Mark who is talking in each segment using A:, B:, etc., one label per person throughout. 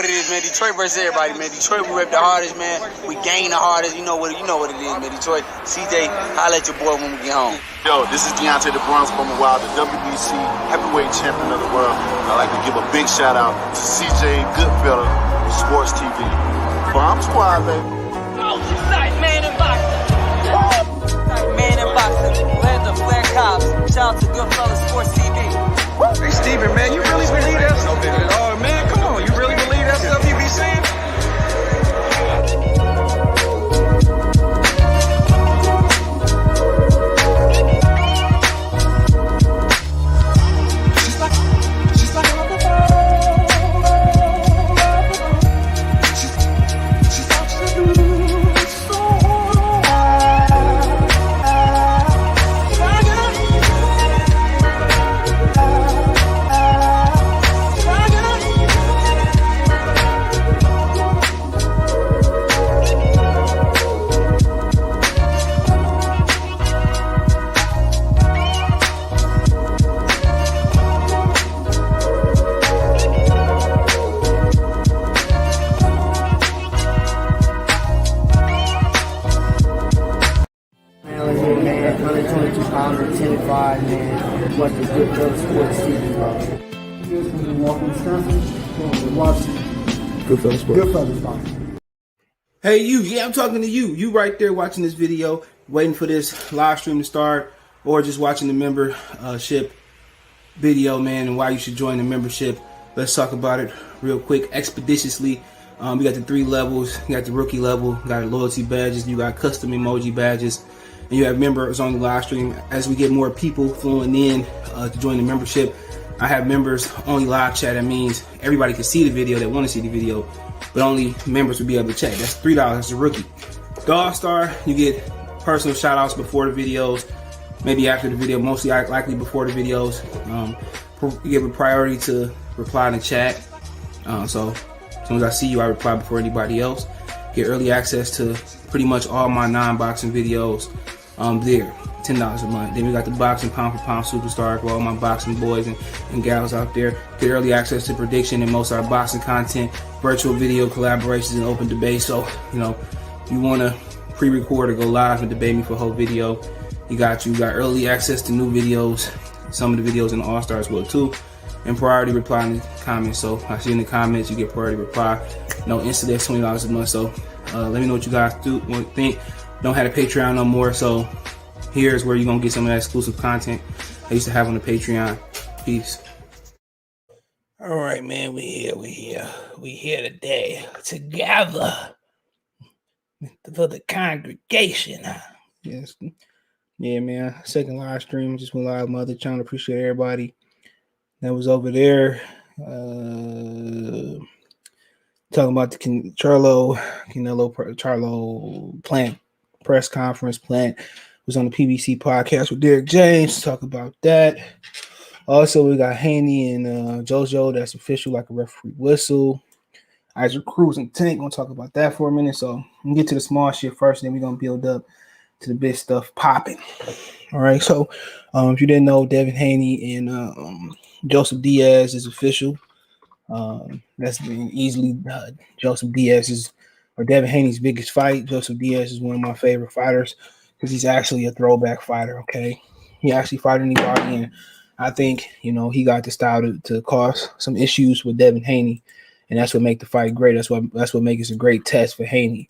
A: what it is, man. Detroit versus everybody, man. Detroit, we rep the hardest, man. We gain the hardest. You know what it is, man. Detroit, CJ, holla at your boy when we get home.
B: Yo, this is Deontay the Bronx from the Wild, the WBC heavyweight champion of the world. I'd like to give a big shout out to CJ Goodfellow, Sports TV. Bomb Squad, baby.
C: Night man in boxing. Night man in boxing. Land of Flair Cops. Shout out to Goodfellow Sports TV.
D: Hey, Steven, man, you really believe that stuff? Oh, man, come on. You really believe that stuff you be saying?
E: Watch the Goodfellow Sports TV, bro. Here's from Milwaukee, Wisconsin. Watching
F: Goodfellow Sports.
E: Goodfellow Sports.
F: Hey, yeah, I'm talking to you. You right there watching this video, waiting for this live stream to start, or just watching the membership video, man, and why you should join the membership. Let's talk about it real quick, expeditiously. We got the 3 levels. You got the rookie level, you got loyalty badges, you got custom emoji badges, and you have members on the live stream. As we get more people flowing in to join the membership, I have members only live chat. That means everybody can see the video that want to see the video, but only members will be able to chat. That's $3. That's a rookie. The All-Star, you get personal shout outs before the videos, maybe after the video, mostly likely before the videos. You give a priority to reply in the chat. So as soon as I see you, I reply before anybody else. Get early access to pretty much all my non-boxing videos. There, $10 a month. Then we got the boxing pound for pound superstar for all my boxing boys and gals out there. Get early access to prediction and most of our boxing content, virtual video collaborations, and open debate. So, you want to pre-record or go live and debate me for a whole video, you got early access to new videos. Some of the videos in the All-Star as well too, and priority reply in the comments. So I see in the comments you get priority reply. No instant, that's $20 a month. So let me know what you guys think. Don't have a Patreon no more, so here's where you're gonna get some of that exclusive content I used to have on the Patreon. Peace. All right, man, we here today together for the congregation. Yes, yeah, man. Second live stream, just went live. Mother trying to appreciate everybody that was over there. Talking about the Charlo Plant press conference. Plant was on the PBC podcast with Derek James. Talk about that. Also, we got Haney and JoJo. That's official, like a referee whistle. Isaac Cruz and Tank. Gonna talk about that for a minute. So we can get to the small shit first, and then we're gonna build up to the big stuff popping. All right. So if you didn't know, Devin Haney and Joseph Diaz is official. That's been easily Joseph Diaz's or Devin Haney's biggest fight. Joseph Diaz is one of my favorite fighters because he's actually a throwback fighter. Okay, he actually fought anybody, and I think he got the style to cause some issues with Devin Haney, and that's what makes the fight great. That's what makes it a great test for Haney.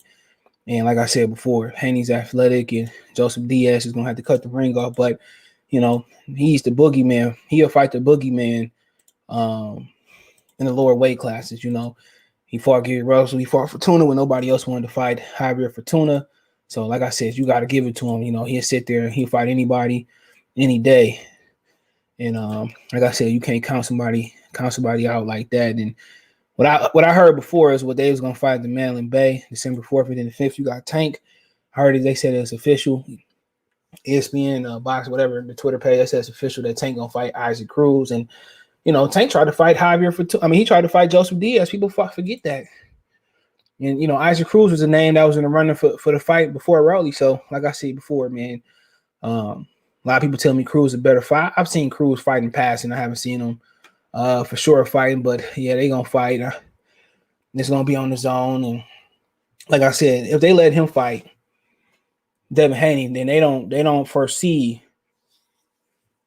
F: And like I said before, Haney's athletic, and Joseph Diaz is gonna have to cut the ring off, but he's the boogeyman. He'll fight the boogeyman. In the lower weight classes, he fought Gary Russell, he fought Fortuna when nobody else wanted to fight Javier Fortuna. So, like I said, you got to give it to him. He'll sit there and he'll fight anybody, any day. And like I said, you can't count somebody out like that. And what I heard before is what they was gonna fight at the Mandalay Bay, December 4th and then the 5th. You got Tank. I heard they said it's official. ESPN, Box, whatever, the Twitter page that says official that Tank gonna fight Isaac Cruz. And Tank tried to fight Javier Fortuna. He tried to fight Joseph Diaz. People forget that. And, Isaac Cruz was a name that was in the running for the fight before Rowley. So, like I said before, man, a lot of people tell me Cruz is a better fight. I've seen Cruz fight in the past, and I haven't seen him for sure fighting. But, yeah, they going to fight. It's gonna be on the zone, and like I said, if they let him fight Devin Haney, then they don't foresee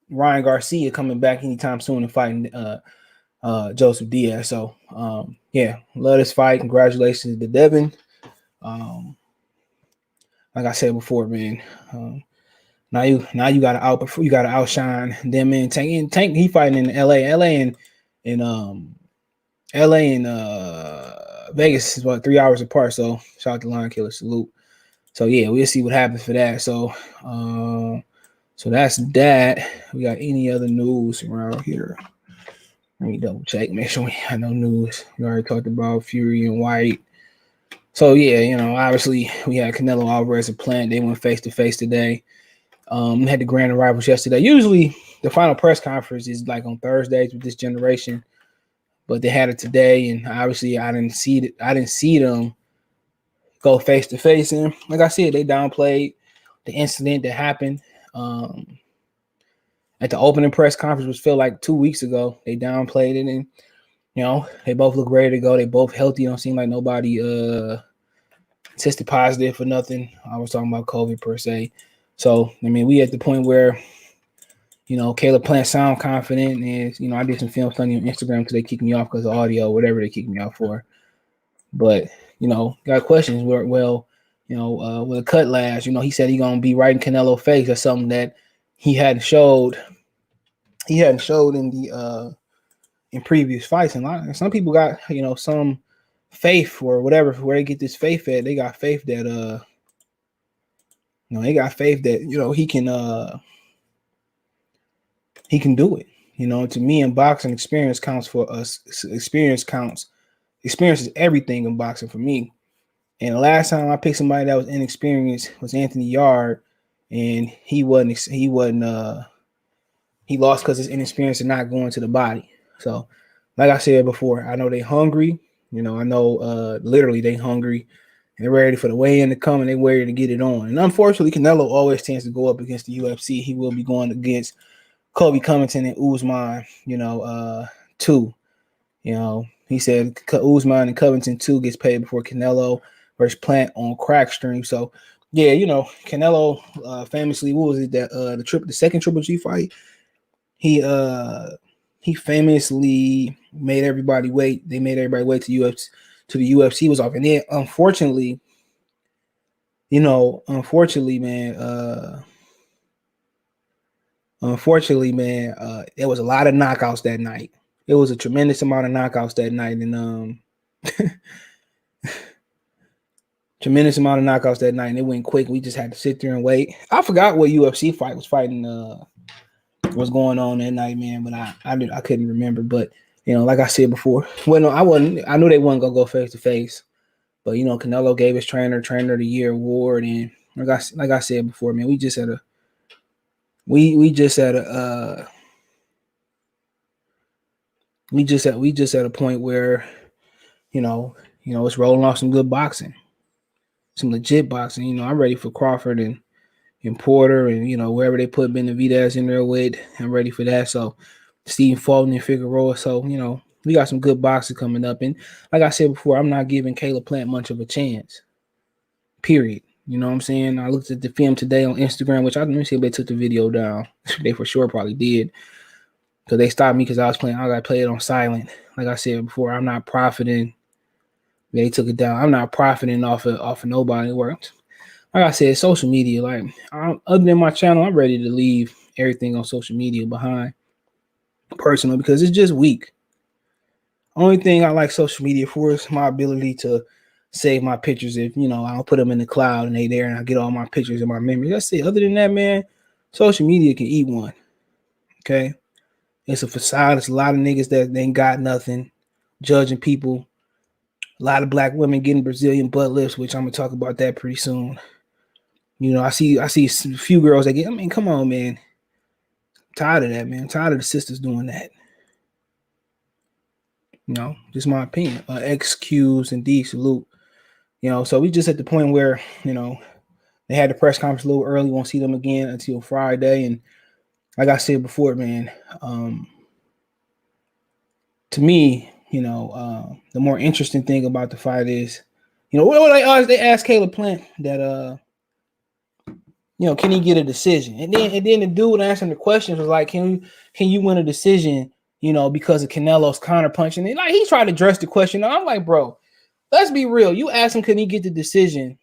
F: Ryan Garcia coming back anytime soon and fighting Joseph Diaz. So yeah, love this fight. Congratulations to Devin. Like I said before, man. Now you gotta outshine them, man. Tank he fighting in LA and Vegas is what 3 hours apart. So shout out to Lion Killer, salute. So yeah, we'll see what happens for that. So so that's that. We got any other news around here? Let me double check, make sure we have no news. We already talked about Fury and White. So yeah, you know, obviously we had Canelo Alvarez and Plant. They went face to face today. We had the grand arrivals yesterday. Usually the final press conference is like on Thursdays with this generation, but they had it today, and obviously I didn't see them go face to face. And like I said, they downplayed the incident that happened at the opening press conference, which felt like 2 weeks ago. They downplayed it, and you know, they both look ready to go. They both healthy. Don't seem like nobody tested positive for nothing. I was talking about COVID per se. So, I mean, we at the point where, you know, CaneloPlant sound confident. And, you know, I did some film study on Instagram because they kicked me off because of audio, whatever they kicked me off for. But, you know, got questions where, well, you know, with a cut last, you know, he said he going to be right in Canelo face. That's something that he hadn't showed. He hadn't showed in the in previous fights. And some people got, you know, some faith or whatever, where they get this faith at. They got faith that you know, they got faith that, you know, he can do it. You know, to me in boxing, experience counts for us. Experience counts. Experience is everything in boxing for me. And the last time I picked somebody that was inexperienced was Anthony Yard, and he lost because his inexperience and not going to the body. So, like I said before, I know they hungry. You know, I know literally they hungry. They're ready for the weigh-in to come, and they're ready to get it on. And unfortunately, Canelo always tends to go up against the UFC. He will be going against Kobe Covington and Usman, you know, 2. You know, he said Usman and Covington 2 gets paid before Canelo versus Plant on Crack Stream. So, yeah, you know, Canelo famously, what was it, that the second Triple G fight? He famously made everybody wait. They made everybody wait to the UFC was off. And then unfortunately, man, there was a lot of knockouts that night. It was a tremendous amount of knockouts that night, and tremendous amount of knockouts that night, and it went quick. We just had to sit there and wait. I forgot what UFC fight was fighting was going on that night, man, but I couldn't remember. But you know, like I said before, well, no, I knew they wasn't gonna go face to face, but you know, Canelo gave his trainer of the year award, and like I said before, man, we just at a point where you know it's rolling off some good boxing, some legit boxing. You know, I'm ready for Crawford and Porter, and you know, wherever they put Benavidez in there with, I'm ready for that. So Stephen Fulton and Figueroa. So, you know, we got some good boxing coming up. And like I said before, I'm not giving CaneloPlant much of a chance. Period. You know what I'm saying? I looked at the film today on Instagram, which let me see if they took the video down. They for sure probably did. Because they stopped me because I got to play it on silent. Like I said before, I'm not profiting. They took it down. I'm not profiting off of nobody. Worked. Like I said, social media, like other than my channel, I'm ready to leave everything on social media behind personal because it's just weak. Only thing I like social media for is my ability to save my pictures. If, you know, I'll put them in the cloud and they there and I get all my pictures in my memory. That's it. Other than that, man, social media can eat one. Okay. It's a facade. It's a lot of niggas that ain't got nothing, judging people. A lot of black women getting Brazilian butt lifts, which I'm going to talk about that pretty soon. You know, I see a few girls that get, I mean, come on, man. I'm tired of that, man. I'm tired of the sisters doing that. You know, just my opinion. X, Q's, and D, salute. You know, so we just at the point where, you know, they had the press conference a little early. Won't see them again until Friday. And like I said before, man, to me, the more interesting thing about the fight is, what they asked CaneloPlant that can he get a decision? And then the dude answering the questions was like, can you win a decision, because of Canelo's counter punching? And like he tried to address the question. I'm like, bro, let's be real. You asked him, can he get the decision?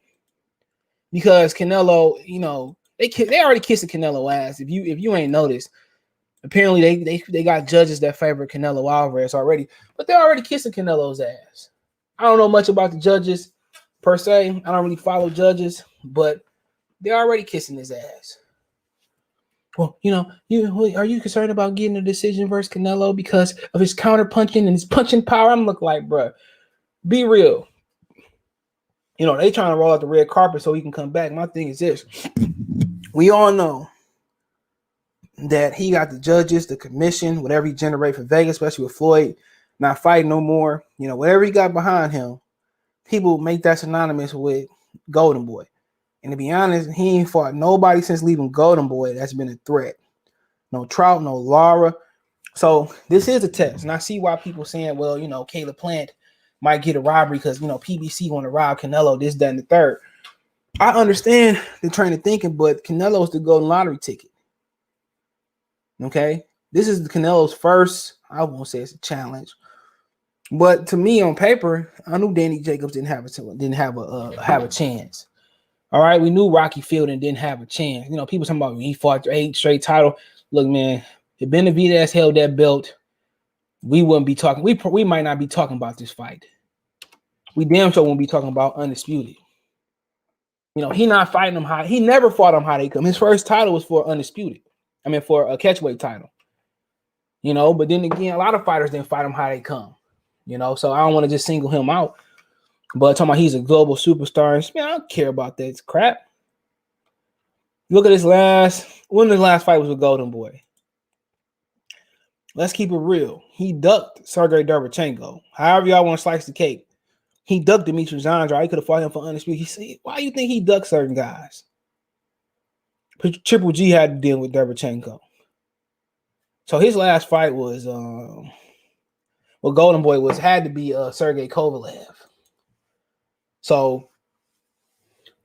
F: Because Canelo, they already kissed the Canelo ass. If you ain't noticed, apparently they got judges that favor Canelo Alvarez already, but they're already kissing Canelo's ass. I don't know much about the judges per se. I don't really follow judges, but they're already kissing his ass. Well, are you concerned about getting a decision versus Canelo because of his counter punching and his punching power? I'm looking like, bro, be real. They trying to roll out the red carpet so he can come back. My thing is this. We all know that he got the judges, the commission, whatever he generate for Vegas, especially with Floyd not fighting no more. Whatever he got behind him, people make that synonymous with Golden Boy. And to be honest, he ain't fought nobody since leaving Golden Boy that's been a threat. No Trout, no Lara. So this is a test. And I see why people saying, well, CaneloPlant might get a robbery because, PBC want to rob Canelo, this, that, and the third. I understand the train of thinking, but Canelo's the golden lottery ticket. Okay? This is Canelo's first, I won't say it's a challenge, but to me on paper, I knew Danny Jacobs didn't have a chance. All right, we knew Rocky Fielding didn't have a chance. People talking about he fought 8 straight title. Look, man, if Benavidez held that belt, we wouldn't be talking. We might not be talking about this fight. We damn sure won't be talking about Undisputed. He not fighting them high. He never fought them how they come. His first title was for Undisputed. I mean, for a catchweight title. But then again, a lot of fighters didn't fight him how they come. So I don't want to just single him out. But talking about he's a global superstar, man, I don't care about that crap. Look at his last fight was with Golden Boy. Let's keep it real. He ducked Sergey Derevchenko. However y'all want to slice the cake. He ducked Demetrius Andrade. He could have fought him for Undisputed. He said, why do you think he ducked certain guys? Triple G had to deal with Derevchenko. So his last fight was Golden Boy had to be Sergey Kovalev. So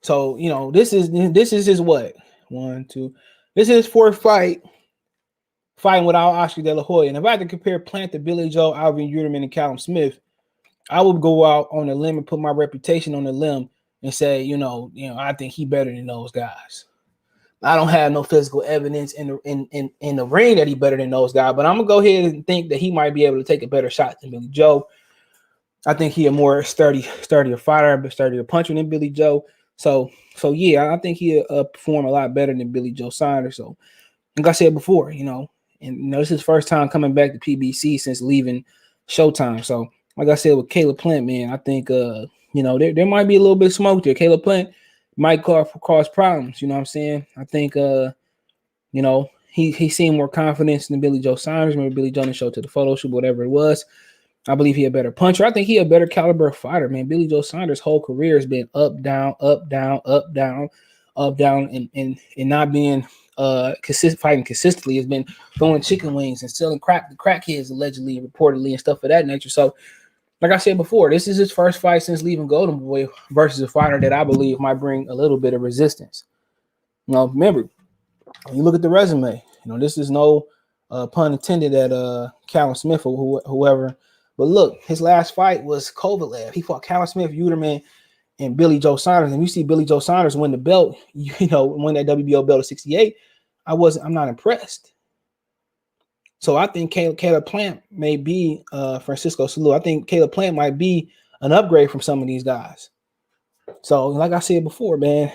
F: this is his what? 1, 2. This is his fourth fight fighting without Oscar De La Hoya. And if I had to compare Plant to Billy Joe, Alvin Uterman, and Callum Smith, I would go out on a limb and put my reputation on the limb and say, I think he better than those guys. I don't have no physical evidence in the ring that he better than those guys, but I'm gonna go ahead and think that he might be able to take a better shot than Billy Joe. I think he a more sturdier fighter, but sturdier puncher than Billy Joe. So yeah, I think he'll perform a lot better than Billy Joe Saunders. So, like I said before, this is his first time coming back to PBC since leaving Showtime. So, like I said with CaneloPlant, man, I think there might be a little bit of smoke there. CaneloPlant might cause problems. You know what I'm saying? I think he seemed more confidence than Billy Joe Saunders. Remember Billy Joe showed to the photo shoot, whatever it was. I believe he a better puncher. I think he a better caliber fighter, man. Billy Joe Saunders' whole career has been up, down, up, down, up, down, up, down, and not being fighting consistently. Has been throwing chicken wings and selling crack to crackheads allegedly and reportedly and stuff of that nature. So, like I said before, this is his first fight since leaving Golden Boy versus a fighter that I believe might bring a little bit of resistance. Remember, when you look at the resume, this is no pun intended at Callum Smith or whoever. But look, his last fight was Kovalev. He fought Callum Smith, Uterman, and Billy Joe Saunders. And you see Billy Joe Saunders win the belt, win that WBO belt at 68. I'm not impressed. So I think CaneloPlant may be Francisco Salud. I think CaneloPlant might be an upgrade from some of these guys. So, like I said before, man,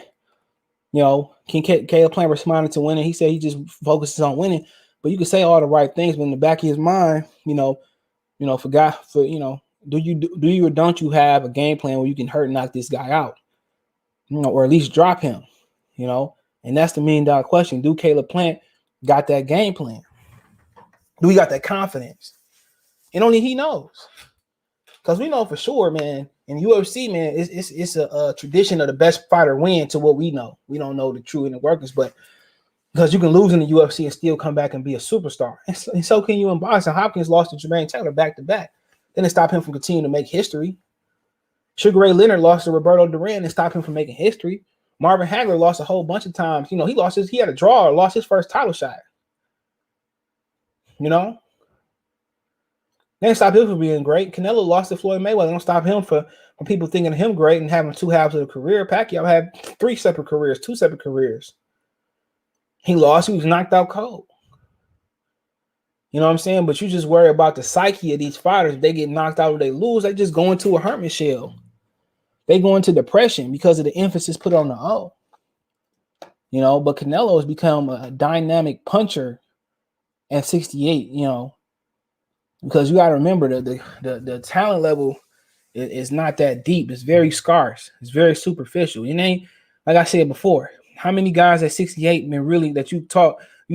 F: CaneloPlant responded to winning. He said he just focuses on winning. But you can say all the right things, but in the back of his mind, do you or don't you have a game plan where you can hurt and knock this guy out, or at least drop him, and that's the $1 million question. Do CaneloPlant got that game plan? Do we got that confidence? And only he knows, because we know for sure, man. In UFC, man, it's a tradition of the best fighter win to what we know. We don't know the true inner workings, but because you can lose in the UFC and still come back and be a superstar. And so can you in boxing. Hopkins lost to Jermaine Taylor back to back. Didn't stop him from continuing to make history. Sugar Ray Leonard lost to Roberto Duran and stopped him from making history. Marvin Hagler lost a whole bunch of times. He had a draw or lost his first title shot. They didn't stop him from being great. Canelo lost to Floyd Mayweather. Don't stop him from people thinking of him great and having two halves of a career. Pacquiao had 2 separate careers. He lost. He was knocked out cold. You know what I'm saying? But you just worry about the psyche of these fighters. If they get knocked out or they lose, they just go into a hermit shell. They go into depression because of the emphasis put on the O. But Canelo has become a dynamic puncher at 68, because you got to remember the talent level is not that deep. It's very scarce. It's very superficial. It ain't, like I said before, how many guys at 68 been really that you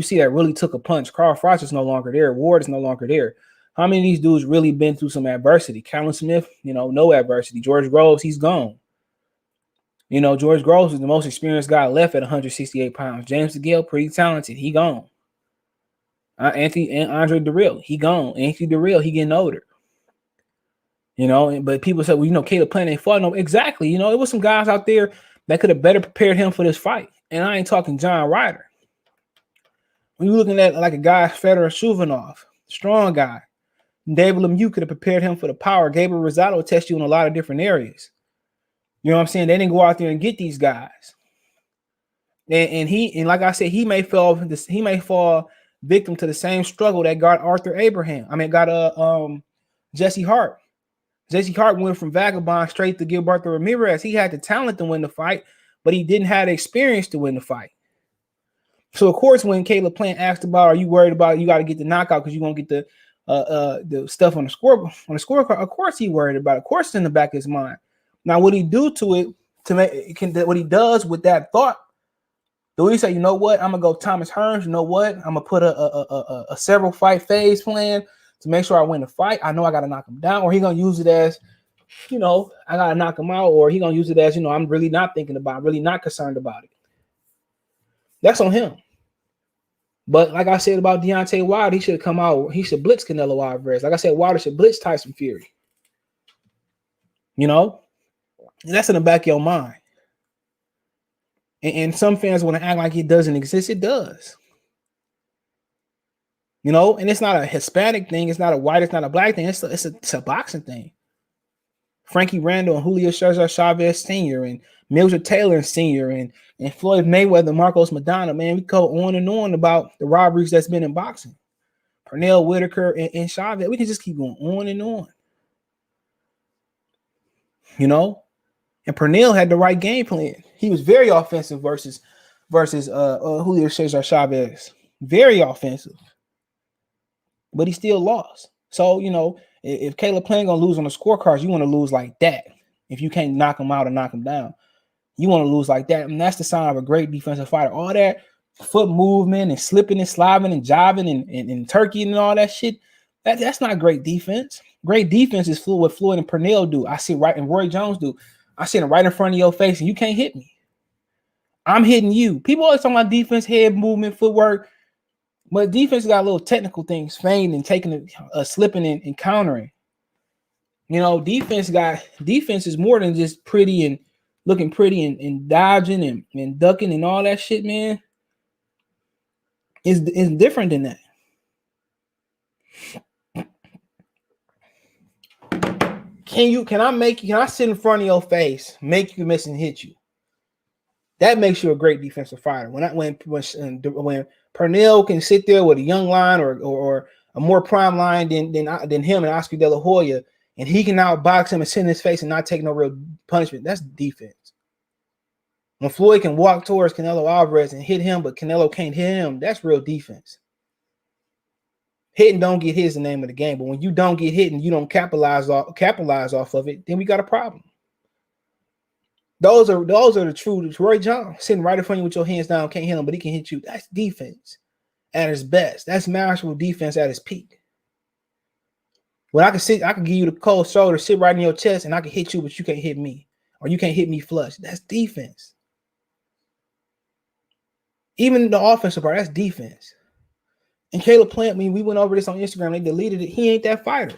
F: see that really took a punch? Carl Frost is no longer there. Ward is no longer there. How many of these dudes really been through some adversity? Callum Smith, no adversity. George Groves, he's gone. George Groves is the most experienced guy left at 168 pounds. James DeGale, pretty talented. He gone. Andre Dirrell, he gone. Anthony Dirrell, he getting older. But people say, well, Caleb Plant ain't fought. No, exactly. It was some guys out there that could have better prepared him for this fight. And I ain't talking John Ryder. When you're looking at like a guy, Fedor Shuvanov, strong guy, David Lemieux could have prepared him for the power. Gabriel Rosado will test you in a lot of different areas. You know what I'm saying? They didn't go out there and get these guys. And like I said, he may fall victim to the same struggle that got Jesse Hart. Jesse Hart went from vagabond straight to Gilberto Ramirez. He had the talent to win the fight, but he didn't have the experience to win the fight. So of course, when Caleb Plant asked about, are you worried about you got to get the knockout because you won't get the stuff on the scorecard? Of course he worried about it. Of course it's in the back of his mind. Now, what he do to it what he does with that thought? Do he say, you know what? I'm gonna go Thomas Hearns. You know what? I'm gonna put a several fight phase plan to make sure I win the fight. I know I gotta knock him down, or he gonna use it as, I gotta knock him out, or he gonna use it as, I'm really not thinking about, really not concerned about it. That's on him. But like I said about Deontay Wilder, he should have come out. He should blitz Canelo Alvarez. Like I said, Wilder should blitz Tyson Fury. And that's in the back of your mind. And some fans want to act like it doesn't exist. It does. And it's not a Hispanic thing. It's not a white. It's not a black thing. It's a boxing thing. Frankie Randall and Julio Cesar Chavez Sr. and Mildred Taylor Sr. and Floyd Mayweather, Marcos Madonna. Man, we go on and on about the robberies that's been in boxing. Pernell Whitaker and Chavez. We can just keep going on and on. And Pernell had the right game plan. He was very offensive versus Julio Cesar Chavez. Very offensive. But he still lost. So, if Caleb Plant gonna lose on the scorecards, you want to lose like that. If you can't knock him out or knock him down, you want to lose like that. And that's the sign of a great defensive fighter. All that foot movement and slipping and sliding and jiving and turkey and all that shit, that's not great defense. Great defense is what Floyd and Pernell do. I see right, and Roy Jones do. I see it right in front of your face, and you can't hit me. I'm hitting you. People always talking about defense, head movement, footwork, but defense got little technical things, feigning and taking slipping and countering. Defense is more than just pretty and looking pretty and dodging and ducking and all that shit, man. It's different than that. Can I sit in front of your face, make you miss and hit you? That makes you a great defensive fighter. When Pernell can sit there with a young line or a more prime line than him and Oscar De La Hoya, and he can outbox him and sit in his face and not take no real punishment, that's defense. When Floyd can walk towards Canelo Alvarez and hit him, but Canelo can't hit him, that's real defense. Hit and don't get hit is the name of the game. But when you don't get hit and you don't capitalize off of it, then we got a problem. Those are the true Roy Jones sitting right in front of you with your hands down, can't hit him, but he can hit you. That's defense at its best. That's masterful defense at its peak. When I can give you the cold shoulder, sit right in your chest, and I can hit you, but you can't hit me, or you can't hit me flush. That's defense. Even the offensive part, that's defense. And Caleb Plant, we went over this on Instagram. They deleted it. He ain't that fighter.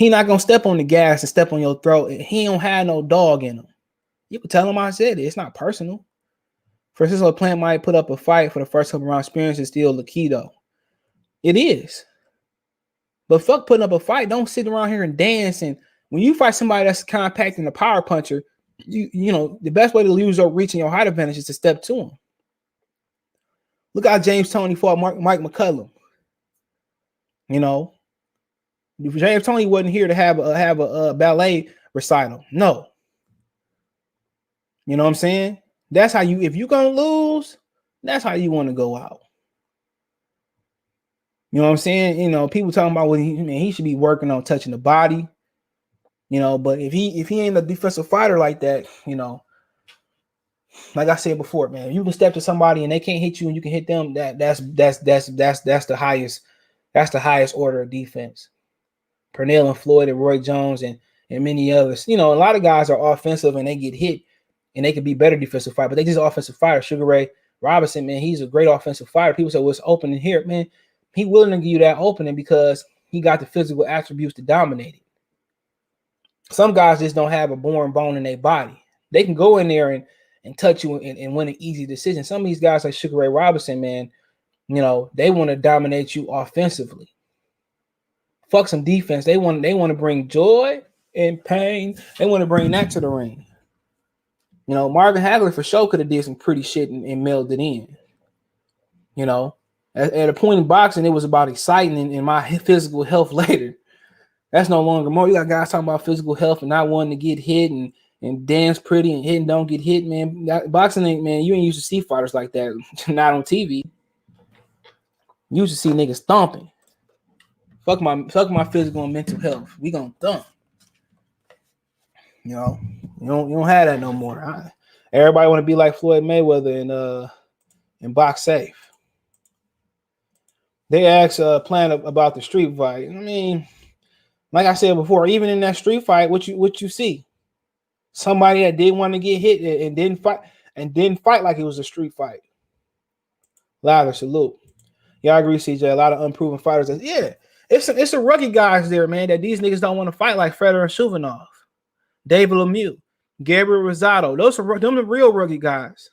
F: He not gonna step on the gas and step on your throat. He don't have no dog in him. You can tell him I said it. It's not personal. Francisco Plant might put up a fight for the first couple round experience is still the key though. It is. But fuck putting up a fight. Don't sit around here and dance. And when you fight somebody that's compact and a power puncher, you know, the best way to lose your reach and your height advantage is to step to him. Look how James Toney fought Mike McCullum. You know, James Toney wasn't here to have a ballet recital. No. You know what I'm saying? That's how you, if you're going to lose, that's how you want to go out. You know what I'm saying? You know, people talking about he should be working on touching the body. You know, but if he ain't a defensive fighter like that, you know, like I said before, man, if you can step to somebody and they can't hit you and you can hit them, that's the highest order of defense. Pernell and Floyd and Roy Jones and many others. You know, a lot of guys are offensive and they get hit and they could be better defensive fighters, but they just offensive fighters. Sugar Ray Robinson, man, he's a great offensive fighter. People say, well, it's open in here, man. He willing to give you that opening because he got the physical attributes to dominate it. Some guys just don't have a born bone in their body. They can go in there and touch you and win an easy decision. Some of these guys like Sugar Ray Robinson, man, you know, they want to dominate you offensively. Fuck some defense. They want to bring joy and pain. They want to bring that to the ring. You know, Marvin Hagler for sure could have did some pretty shit and melded in. You know, at a point in boxing, it was about exciting and my physical health later. That's no longer more. You got guys talking about physical health and not wanting to get hit and dance pretty and hit and don't get hit, man. Boxing ain't, man, you ain't used to see fighters like that. Not on TV. You used to see niggas thumping. Fuck my physical and mental health. We gonna thump. You know, you don't have that no more. Everybody want to be like Floyd Mayweather and box safe. They asked Plant about the street fight. I mean, like I said before, even in that street fight, what you see? Somebody that didn't want to get hit and didn't fight like it was a street fight. Louder salute. Y'all agree, CJ? A lot of unproven fighters. Yeah, it's a rookie guys there, man, that these niggas don't want to fight like Fedor and Shuvanov, David Lemieux, Gabriel Rosado. Those are them the real rookie guys.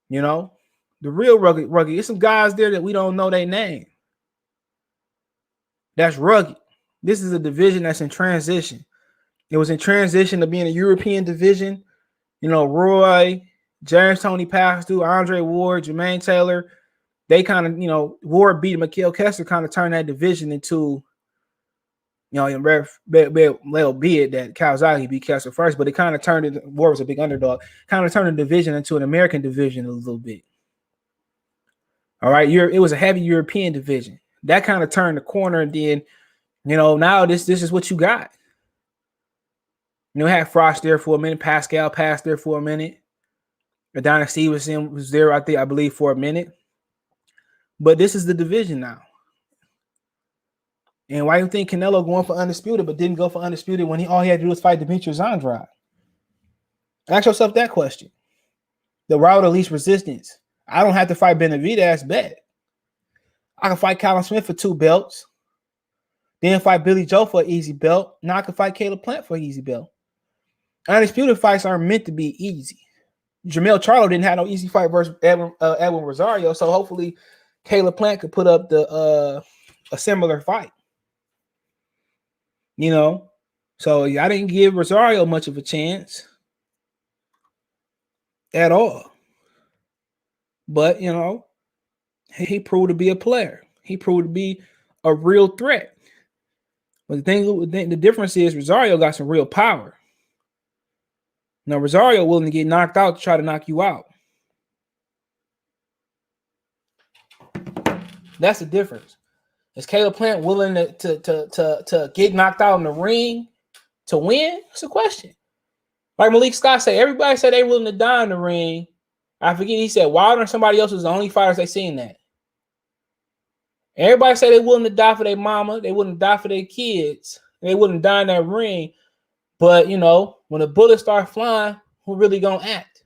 F: You know, the real rugged. There's some guys there that we don't know their name. That's rugged. This is a division that's in transition. It was in transition to being a European division. You know, Roy, James Toney passed through, Andre Ward, Jermaine Taylor. They kind of, you know, Ward beat Mikhail Kessler, kind of turned that division into, you know, be it that Kawasaki beat Kessler first, but it kind of turned it, Ward was a big underdog, kind of turned the division into an American division a little bit. All right, it was a heavy European division. That kind of turned the corner, and then, you know, now this is what you got. You know, had Frost there for a minute, Pascal passed there for a minute. Adonis Stevenson was there, I believe, for a minute. But this is the division now. And why do you think Canelo going for undisputed, but didn't go for undisputed when all he had to do was fight Demetrius Andrade? Ask yourself that question. The route of least resistance. I don't have to fight Benavidez, bet. I can fight Callum Smith for 2 belts. Then fight Billy Joe for an easy belt. Now I can fight CaneloPlant for an easy belt. Undisputed fights aren't meant to be easy. Jamel Charlo didn't have no easy fight versus Edwin Rosario, so hopefully CaneloPlant could put up a similar fight. You know, so I didn't give Rosario much of a chance at all. But, you know, he proved to be a player. He proved to be a real threat. But the difference is Rosario got some real power. Now, Rosario willing to get knocked out to try to knock you out. That's the difference. Is CaneloPlant willing to get knocked out in the ring to win? That's a question. Like Malik Scott said, everybody said they willing to die in the ring. I forget, he said Wilder and somebody else was the only fighters they seen that. Everybody said they willing to die for their mama. They wouldn't die for their kids. They wouldn't die in that ring. But, you know, when the bullets start flying, who really going to act?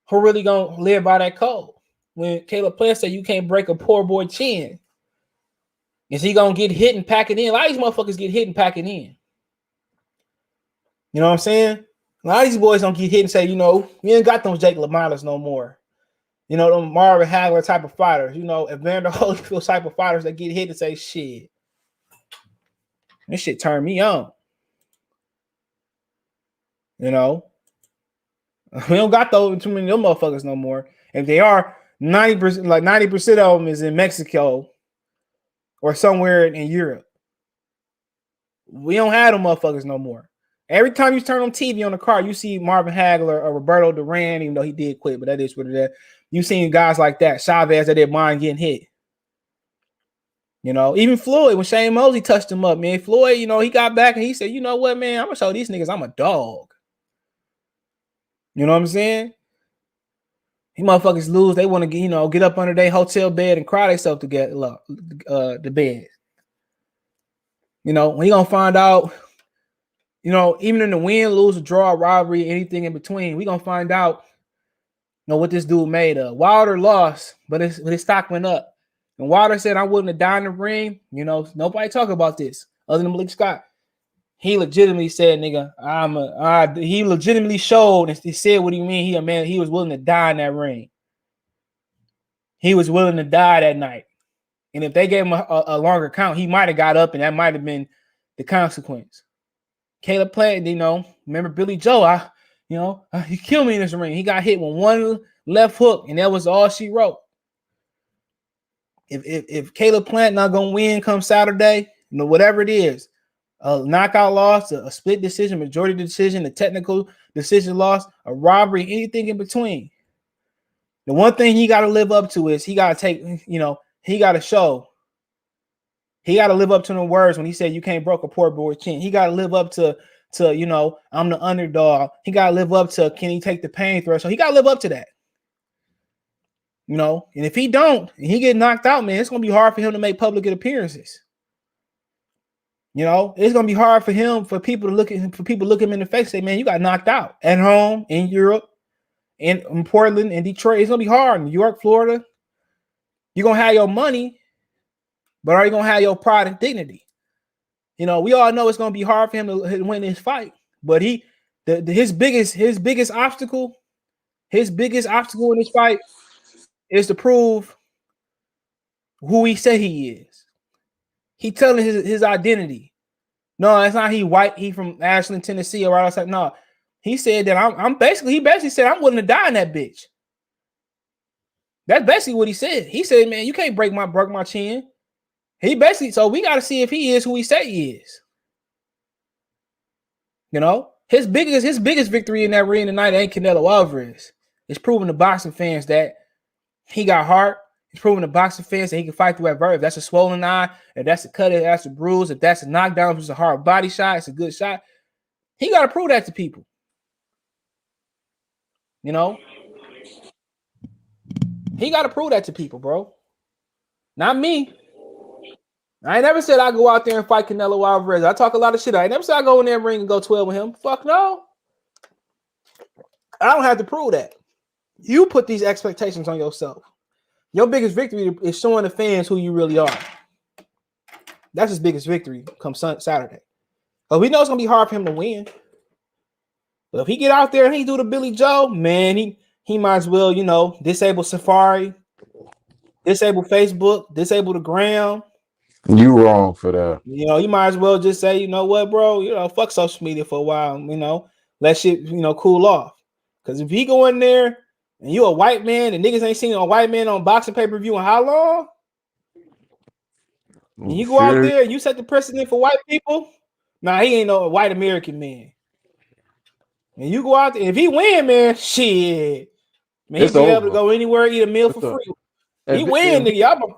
F: Who really going to live by that code? When CaneloPlant said you can't break a poor boy chin. Is he gonna get hit and pack it in? A lot of these motherfuckers get hit and pack it in. You know what I'm saying? A lot of these boys don't get hit and say, you know, we ain't got those Jake LaMotta's no more. You know, them Marvin Hagler type of fighters. You know, Evander Holyfield type of fighters that get hit and say, shit, this shit turned me on. You know, we don't got those too many of them motherfuckers no more. If they are, 90%, like 90% of them is in Mexico or somewhere in Europe. We don't have them motherfuckers no more. Every time you turn on TV on the car, you see Marvin Hagler or Roberto Duran, even though he did quit, but that is what it is. You seen guys like that, Chavez, that didn't mind getting hit. You know, even Floyd, when Shane Mosley touched him up, man, Floyd, you know, he got back and he said, you know what, man, I'm going to show these niggas I'm a dog. You know what I'm saying? These motherfuckers lose. They want to get, you know, get up under their hotel bed and cry themselves to get the bed. You know, when you going to find out, you know, even in the win, lose, draw, robbery, anything in between, we going to find out, you know, what this dude made of. Wilder lost, but his stock went up. And Wilder said, I wouldn't have died in the ring. You know, nobody talk about this other than Malik Scott. He legitimately said, nigga, he legitimately showed and he said what he mean. He a man, he was willing to die in that ring. He was willing to die that night. And if they gave him a longer count, he might have got up and that might have been the consequence. CaneloPlant, you know, remember Billy Joe, he killed me in this ring. He got hit with one left hook and that was all she wrote. If CaneloPlant not gonna win come Saturday, you know, whatever it is, a knockout loss, a split decision, majority decision, a technical decision loss, a robbery, anything in between. The one thing he got to live up to is he got to take, you know, he got to show. He got to live up to the words when he said you can't broke a poor boy's chin. He got to live up to, you know, I'm the underdog. He got to live up to, can he take the pain threshold? He got to live up to that. You know, and if he don't, and he get knocked out, man, it's going to be hard for him to make public appearances. You know, it's gonna be hard for him, for people to look at him, for people to look him in the face and say, man, you got knocked out at home, in Europe, in Portland, in Detroit. It's gonna be hard. New York, Florida. You're gonna have your money, but are you gonna have your pride and dignity? You know, we all know it's gonna be hard for him to win this fight, but his biggest obstacle in this fight is to prove who he said he is. He telling his identity. No, it's not he white. He from Ashland, Tennessee, or right outside. No, he said that he basically said I'm willing to die in that bitch. That's basically what he said. He said, man, you can't break my chin. He basically, so we got to see if he is who he say he is. You know, his biggest victory in that ring tonight ain't Canelo Alvarez. It's proving to boxing fans that he got heart. He's proving to boxing fans that he can fight through adversity. If that's a swollen eye, if that's a cut, if that's a bruise, if that's a knockdown, if it's a hard body shot, it's a good shot. He got to prove that to people. You know? He got to prove that to people, bro. Not me. I ain't never said I go out there and fight Canelo Alvarez. I talk a lot of shit. I ain't never said I go in that ring and go 12 with him. Fuck no. I don't have to prove that. You put these expectations on yourself. Your biggest victory is showing the fans who you really are. That's his biggest victory come Saturday. But we know it's going to be hard for him to win. But if he get out there and he do the Billy Joe, man, he might as well, you know, disable Safari, disable Facebook, disable the Gram.
G: You wrong for that.
F: You know, you might as well just say, you know what, bro, you know, fuck social media for a while, you know, let shit, you know, cool off. Because if he go in there and you a white man and niggas ain't seen a white man on boxing pay-per-view in how long? And you go out there and you set the precedent for white people. Nah, he ain't no white American man. And you go out there, if he win, man, shit. Man, he'll be able to go anywhere, eat a meal for free. He win, nigga.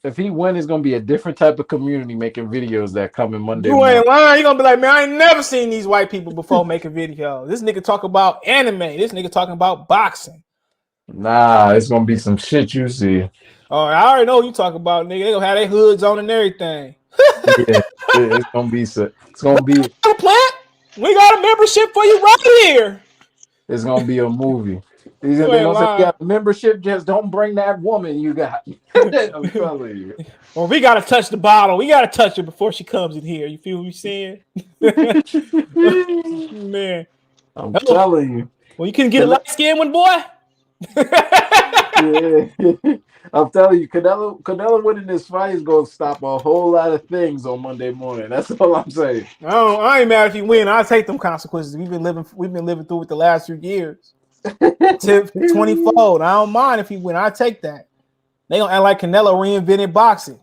G: If he win, it's gonna be a different type of community making videos that come in Monday.
F: You ain't lying. You gonna be like, man, I ain't never seen these white people before making videos. This nigga talk about anime. This nigga talking about boxing.
G: Nah, it's gonna be some shit you see.
F: Oh, I already know what you talking about, nigga. They gonna have their hoods on and everything.
G: Yeah, it's gonna be. It's gonna be.
F: Plant. We got a membership for you right here.
G: It's gonna be a movie. They're
H: You ain't
G: gonna say,
H: lying.
G: yeah, membership, just don't bring that woman you got. I'm telling you.
H: Well, we gotta touch the bottle. We gotta touch her before she comes in here. You feel what I'm saying? Man.
G: I'm
H: Oh,
G: telling you.
H: well, you couldn't get a light skinned one, boy.
G: Yeah. I'm telling you, Canelo winning this fight is gonna stop a whole lot of things on Monday morning. That's all I'm saying.
H: I ain't mad if you win. I'll take them consequences. We've been living through it the last few years. Tip 20-fold. I don't mind if you win. I'll take that. They gonna act like Canelo reinvented boxing.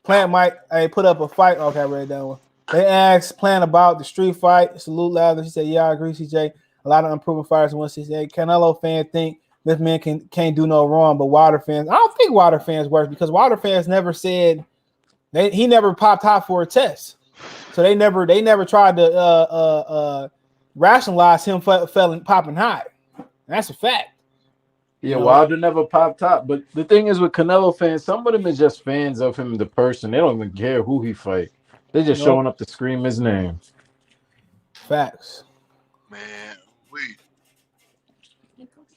H: Plant might put up a fight. Okay, I read that one. They asked Plant about the street fight. Salute loudly. She said, "Yeah, I agree, CJ. A lot of unproven fighters." Once she said, "Canelo fans think this man can't do no wrong," but Wilder fans, I don't think Wilder fans worse because Wilder fans never said he never popped hot for a test, so they never tried to rationalize him popping hot. That's a fact.
G: Yeah, Wilder never popped top. But the thing is with Canelo fans, some of them is just fans of him, the person. They don't even care who he fight. They just showing up to scream his name.
H: Facts.
B: Man,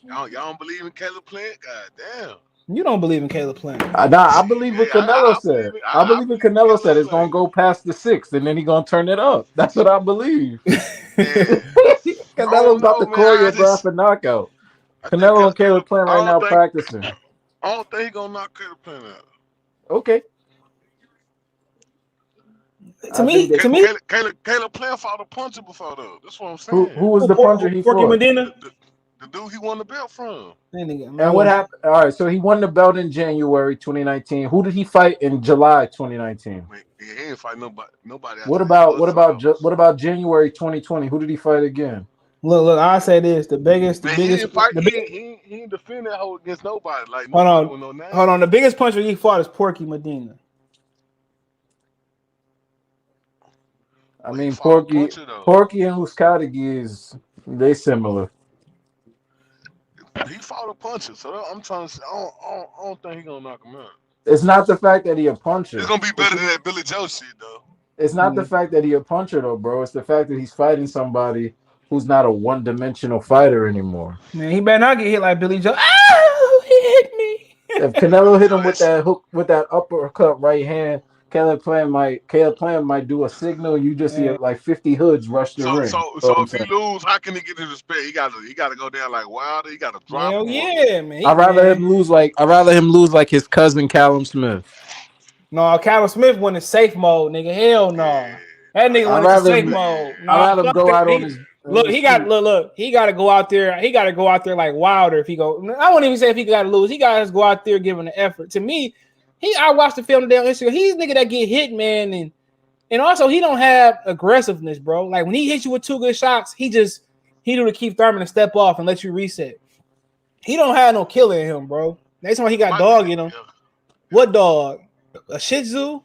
B: y'all don't believe in CaneloPlant? God damn.
H: You don't believe in CaneloPlant.
G: I believe what Canelo said. I believe what Canelo said. It's going to go past the 6th, and then he's going to turn it up. That's what I believe. Canelo's about to choreograph a knockout. Canelo and CaneloPlant right now practicing.
B: I don't think he's going to knock CaneloPlant out.
G: Okay.
H: To me,
B: CaneloPlant fought a puncher before, though. That's what I'm saying.
G: Who was the puncher he fought?
H: Medina?
B: The dude he won the belt from.
G: And what happened? All right, so he won the belt in January 2019. Who did he fight in July 2019?
B: He ain't fight nobody.
G: What about January 2020? Who did he fight again?
H: Look. I say this: the biggest.
B: He ain't defend that hoe against nobody. Like
H: hold on. The biggest puncher he fought is Porky Medina.
G: I mean, Porky and Huskategi they similar.
B: He fought a puncher, so I'm trying to say I don't think he's gonna knock him out.
G: It's not the fact that he a puncher.
B: It's gonna be better than that Billy Joe shit, though.
G: It's not the fact that he a puncher, though, bro. It's the fact that he's fighting somebody who's not a one-dimensional fighter anymore.
H: Man, he better not get hit like Billy Joe. Oh, he hit me.
G: If Canelo hit him with that hook, with that uppercut right hand, CaneloPlant might do a signal. You just see like 50 hoods rush the ring.
B: So if he lose, how can he get his respect? He gotta go down like Wilder. He gotta drop.
H: Hell yeah, man.
G: I'd rather him lose like his cousin Callum Smith.
H: No, Callum Smith went in safe mode, nigga. Hell no. That nigga went in safe mode. No,
G: I'd rather go out on his.
H: Look, he got to go out there. He got to go out there like Wilder. If he go, I wouldn't even say if he got to lose. He got to go out there giving an effort. To me, I watched the film today on Instagram. He's a nigga that get hit, man, and also he don't have aggressiveness, bro. Like when he hits you with 2 good shots, he do to Keith Thurman and step off and let you reset. He don't have no killer in him, bro. That's why he got dog in him. What dog? A Shih Tzu?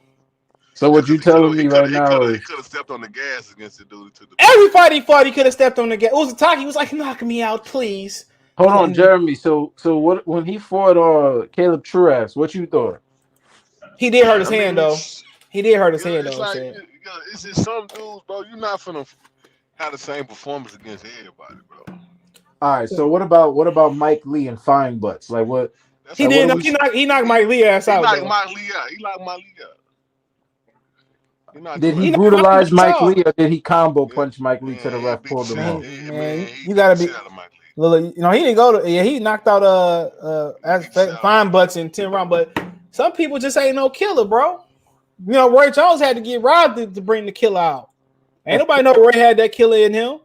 G: So what you telling me right now is
B: he could have stepped on the gas against the dude.
H: Every fight he fought, he could have stepped on the gas. It was a talk. He was like, "Knock me out, please."
G: Hold on, Jeremy. So what? When he fought Caleb Truax, what you thought?
H: He did hurt his hand though. He did hurt his hand though.
B: It's just some dudes, bro. You're not finna have the same performance against everybody, bro.
G: All right. So what about Mike Lee and Fine Butts? Like what?
H: He knocked Mike Lee ass out.
B: He knocked Mike Lee out.
G: Did he brutalize Mike Lee or did he combo punch Mike Lee to the ref, pulled him off?
H: Man, you gotta be. He didn't go to. Yeah, he knocked out Fine Butts in 10 rounds, but some people just ain't no killer, bro. You know, Roy Jones had to get robbed to bring the killer out. Ain't nobody know Roy had that killer in him.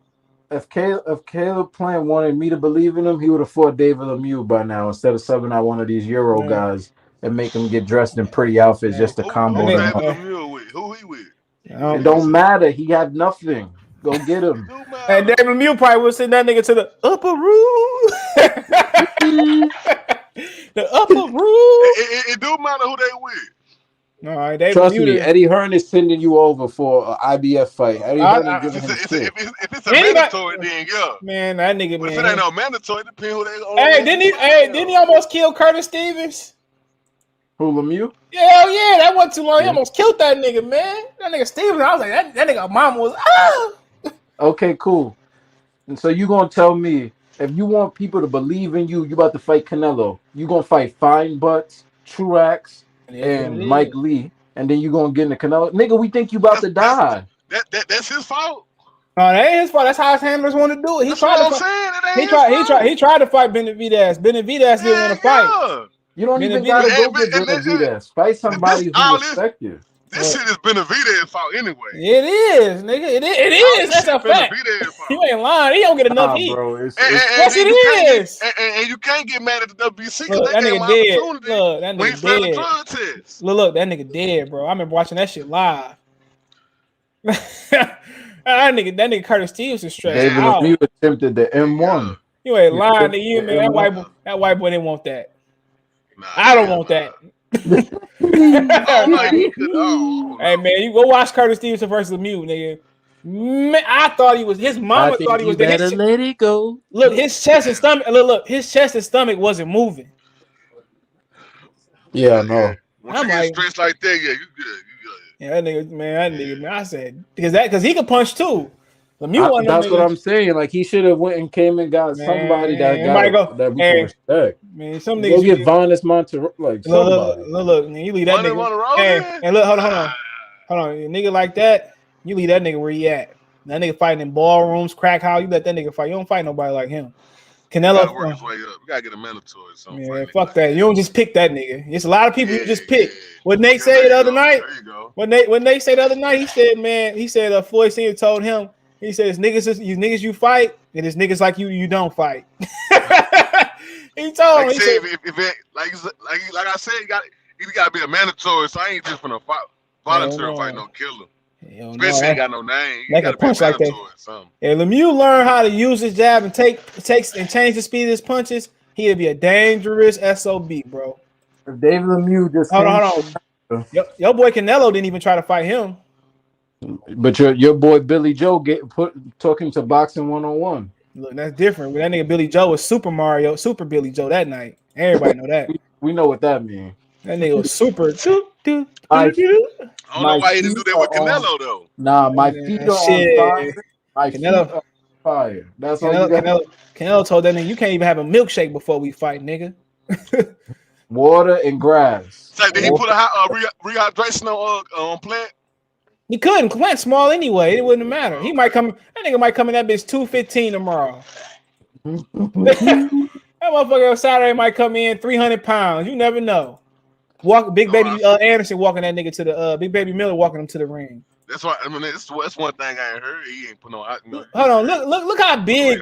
G: If CaneloPlant wanted me to believe in him, he would have fought David Lemieux by now instead of subbing out one of these Euro guys and make him get dressed in pretty outfits just to combo them up.
B: Who he with?
G: It don't matter. He had nothing. Go get him.
H: And David Lemieux probably would send that nigga to the upper room. The upper room.
B: It do matter who they with.
H: All right,
G: trust me, Eddie Hearn is sending you over for an IBF fight. Eddie Hearn is giving him shit.
B: If it's a mandatory, then yeah.
H: Man, that nigga,
B: but if it ain't no mandatory, it depends who they on.
H: Didn't he almost kill Curtis Stevens?
G: Who, Lemieux?
H: Hell yeah, that wasn't too long. He almost killed that nigga, man. That nigga Stevens, I was like, that nigga mama was
G: Okay, cool. And so you gonna tell me if you want people to believe in you, you about to fight Canelo. You gonna fight Fine Butts, Truax, and Mike Lee, and then you gonna get in the Canelo. Nigga, we think you about to die.
B: That's his fault.
H: No, that ain't his fault. That's how his handlers want to do it.
B: That's what I'm saying.
H: He tried to fight Benavidez. Benavidez didn't want to fight.
G: You don't even gotta go get Benavidez. Fight somebody who respects you.
B: This shit is Benavidez's fault anyway.
H: It is, nigga. It is. That's a fact. You ain't lying. He don't get enough heat.
G: Bro,
H: yes, it is.
B: And you can't get mad at the WBC
H: because
B: they gave him opportunity.
H: Look, that nigga dead.
B: Drug test.
H: Look, that nigga dead, bro. I remember watching that shit live. that nigga Curtis Stevenson stressed
G: David
H: out.
G: Lemieux attempted the M1.
H: You ain't lying to you, man. That white boy didn't want that. Nah, I don't want that. Hey man, you go watch Curtis Stevenson versus Lemieux, nigga. Man, I thought he was. His mama thought he was.
I: Better let it go.
H: Look, his chest and stomach. Look, his chest and stomach wasn't moving.
G: Yeah, I know.
B: Once you get stressed like that, yeah, you good.
H: Yeah, that nigga, man. I said because he could punch too. Lemieux
G: that's what I'm saying. Like he should have went and came and got somebody that we can respect.
H: Man, some niggas
G: go get Vonis Monterrey, like somebody.
H: Look, man, you leave that nigga. And look, hold on, a nigga like that, you leave that nigga where he at. That nigga fighting in ballrooms, crack house. You let that nigga fight. You don't fight nobody like him. Canelo,
B: work his way up. You gotta get a mandatory or something.
H: Yeah, fuck that. You don't just pick that nigga. It's a lot of people you just pick. What Nate said the other night.
B: There you go.
H: What Nate said the other night. He said, man. He said Floyd Senior told him. He says, niggas you fight, and it's niggas like you don't fight. He told me.
B: Like I said, you gotta be a mandatory. So I ain't just gonna volunteer fight no killer. Especially ain't got no name. You gotta punch like that.
H: If Lemieux learn how to use his jab and change the speed of his punches, he'd be a dangerous SOB, bro.
G: If David Lemieux just
H: hold on. Your boy Canelo didn't even try to fight him.
G: But your boy Billy Joe took him to boxing 1-on-1.
H: Look, that's different. That nigga Billy Joe was Super Billy Joe that night. Everybody know that.
G: We know what that means.
H: That nigga was super.
B: I don't know why he didn't do that with Canelo though.
G: Nah, my feet are on fire. My feet are on fire. That's all you got.
H: Canelo told that nigga, you can't even have a milkshake before we fight, nigga.
G: Water and grass.
B: So did he put a rehydration on Plant?
H: He couldn't. Plant's small anyway. It wouldn't matter. He might come. That nigga might come in that bitch 215 tomorrow. That motherfucker on Saturday might come in 300 pounds. You never know. Big baby Anderson walking that nigga to the Big Baby Miller walking him to the ring.
B: That's why that's one thing I ain't heard. He ain't put no.
H: Hold on. Look how big.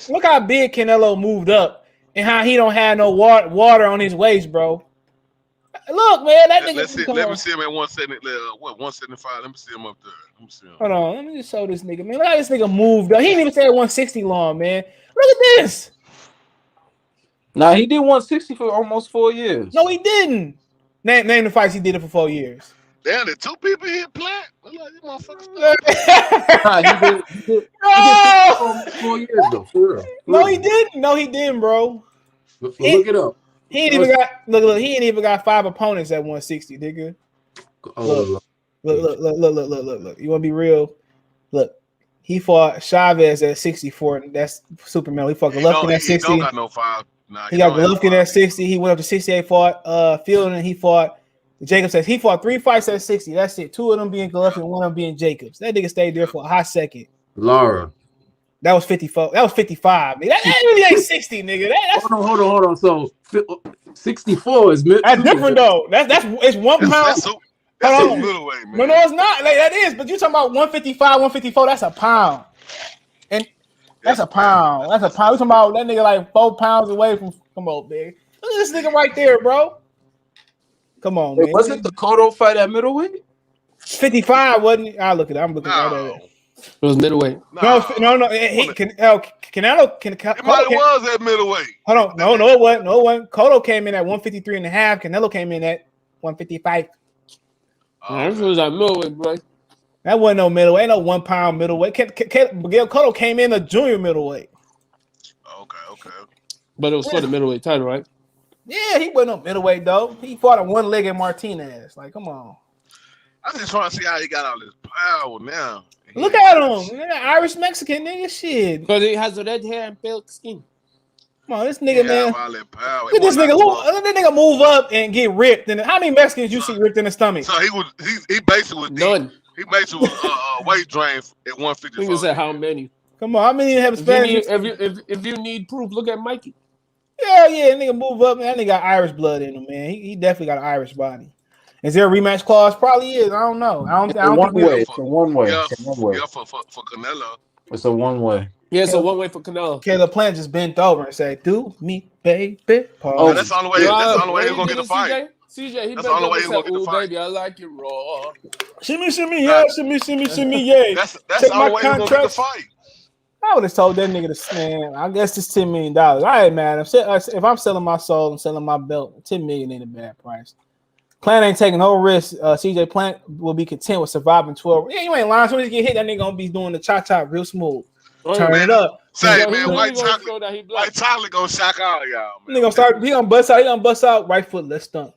H: Look how big Canelo moved up and how he don't have no water on his waist, bro. Look, man, that nigga.
B: Let me see him at 170. 175. Let me see him up there. Let me see him.
H: Hold on, let me just show this nigga, man. Look how this nigga moved up. He didn't even say 160 long, man. Look at this.
G: Nah, he did 160 for almost 4 years.
H: No, he didn't. Name the fights he did it for 4 years.
B: Damn, the two people hit Plant. Nah, he
G: did 4 years though. For real.
H: No, he didn't. No, he didn't, bro.
G: Look it up.
H: He ain't even got look. He ain't even got 5 opponents at 160, nigga. Look. You wanna be real? Look, he fought Chavez at 64. That's Superman. He fought Golovkin at 60. He
B: don't got no 5. Nah,
H: he got Golovkin at 60. He went up to 68. Fought Fielding. He fought Jacobs. He fought 3 fights at 60. That's it. 2 of them being Golovkin, 1 of them being Jacobs. That nigga stayed there for a hot second.
G: Laura.
H: That was 54. That was 55. Nigga. That really ain't 60, nigga.
G: Hold on. So 64 is
H: that's different though. It's 1 pound.
B: That's a middleweight, man.
H: No, it's not. Like, that is. But you talking about 155, 154? That's a pound. And that's a pound. That's a pound. We talking about that nigga like 4 pounds away from. Come on, man. Look at this nigga right there, bro. Come on, man.
G: Wasn't the Cotto fight at middleweight?
H: 55, wasn't it? I'm looking right at it.
I: It was middleweight.
H: No. Canelo.
B: It was at middleweight.
H: Hold on. No, it wasn't. No one. Cotto came in at 153 and a half. Canelo came in at 155.
I: This was at middleweight, bro.
H: That wasn't no middleweight. Ain't no 1 pound middleweight. Miguel Cotto came in a junior middleweight.
B: Okay.
I: But it was for the middleweight title, right?
H: Yeah, he wasn't no middleweight though. He fought a 1-legged Martinez. Like, come on.
B: I just trying to see how he got all this power now.
H: Look at him. Irish Mexican nigga shit.
I: Because he has red hair and pale skin.
H: Come on, this nigga, man.
B: All that power.
H: Look at this nigga. Let that nigga move up and get ripped. And how many Mexicans you see ripped in the stomach?
B: So he basically was
I: none.
B: He basically was weight drain at 150.
I: Nigga said how many?
H: Come on, how many have Spanish?
I: If you need proof, look at Mikey.
H: Yeah, nigga move up, man. That nigga got Irish blood in him, man. He definitely got an Irish body. Is there a rematch clause? Probably is. I don't know. I don't
G: It's a one way.
B: Yeah, for Canelo.
G: It's a one way.
I: Yeah, it's a one way for Canelo.
H: CaneloPlant just bent over and said, "Do me, baby."
B: Oh, that's the only way. That's the only way he's gonna get the fight.
I: CJ,
B: that's the only way he's gonna get the fight.
I: Baby, I like it raw.
H: Shimmy, yeah. Shimmy, yeah.
B: That's the only way he's gonna get the fight.
H: I would have told that nigga to, man, I guess it's $10 million. All right, man. If I'm selling my soul, I'm selling my belt. $10 million ain't a bad price. Plant ain't taking no risk. CJ Plant will be content with surviving 12. Yeah, you ain't lying. As soon as you get hit, that nigga gonna be doing the cha-cha real smooth. Turn it up.
B: Say, man, white chocolate gonna shock all y'all, man.
H: He gonna bust out right foot, let's stump.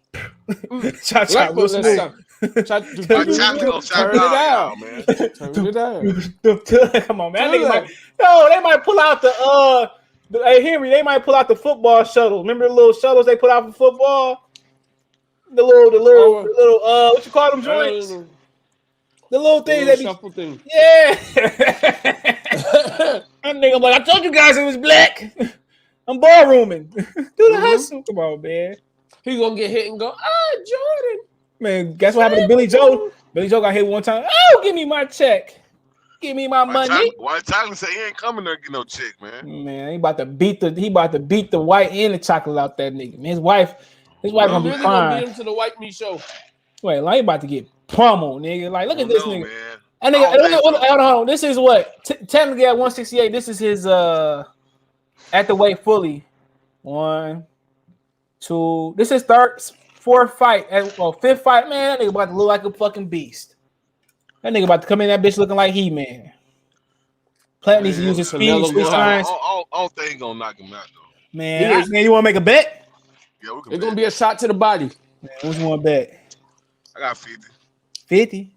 H: Cha-cha real smooth.
B: White chocolate gonna shock all y'all, man.
I: Turn it down.
H: Come on, man. They might pull out the hey Henry, they might pull out the football shuttle. Remember the little shuttles they put out for football? The little what you call them joints? The little things that be
I: shuffle thing.
H: Yeah. That nigga, I'm like, I told you guys it was black. I'm ballrooming. Do the hustle. Come on, man.
I: He gonna get hit and go, Jordan.
H: Man, guess what happened to Billy Joe? Billy Joe got hit one time. Oh, give me my check. Give me my money.
B: White chocolate said he ain't coming there to get no check, man.
H: Man, he about to beat the white and the chocolate out that nigga. Man, his wife gonna be fine.
I: Gonna beat him to the white meat show.
H: Wait, like he about to get pummeled, nigga. Like, look at this nigga.
B: Man.
H: And nigga, hold on. This is what technically at 168. This is his at the weight fully. 1, 2. This is fourth fight. Fifth fight. Man, that nigga about to look like a fucking beast. That nigga about to come in that bitch looking like He-Man. Plant needs to use his speed.
B: I don't think he gonna knock him out though.
H: Man, you want to make a bet?
B: Yeah, we can.
I: It's gonna be a shot to the body.
H: Man, what you want to bet?
B: I got 50.
H: 50.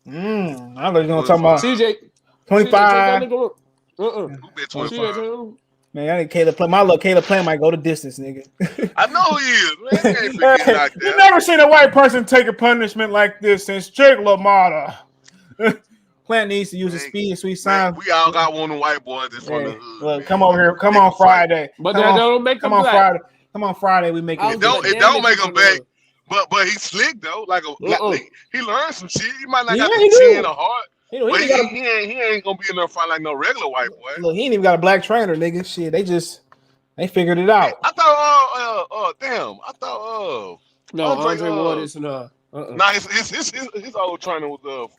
H: I thought you gonna talk about
I: CJ
H: 25.
B: Who bet 25?
H: Man, I think CaneloPlant might go the distance, nigga.
B: I know he is, man. He ain't forgetting like that.
H: You never seen a white person take a punishment like this since Jake LaMotta. Plant needs to use his speed and sweet signs.
B: We all got one of the white boys that's from the hood.
H: Look, come over here. Come on Friday.
I: But that don't make him black.
H: Friday. Come on Friday. We make it.
B: It don't make him back. But he's slick though. He learned some shit. He might not got the chin or heart. He ain't gonna be in there fight like no regular white boy.
H: Look, he ain't even got a black trainer, nigga. Shit, they figured it out.
B: I thought
I: no, Andre Ward is nah,
B: his old trainer was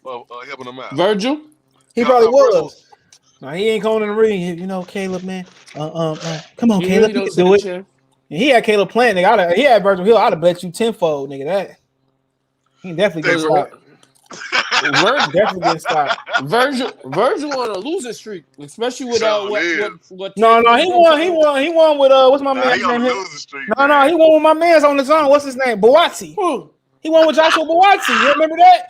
B: helping him out.
I: Virgil?
H: He probably was. No, he ain't going in the ring. You know, Caleb, man. Come on, Caleb, you can do it. And he had CaneloPlant, nigga. He had Virgil Hill. I'd have bet you tenfold, nigga. That he definitely gets stopped.
I: Virgil
H: definitely gets stopped.
I: Virgil on a losing streak, especially with what.
H: No, he won with what's my man's name? No, he won with my man's on his own. What's his name? Buatsi. He won with Joshua Buatsi. You remember that?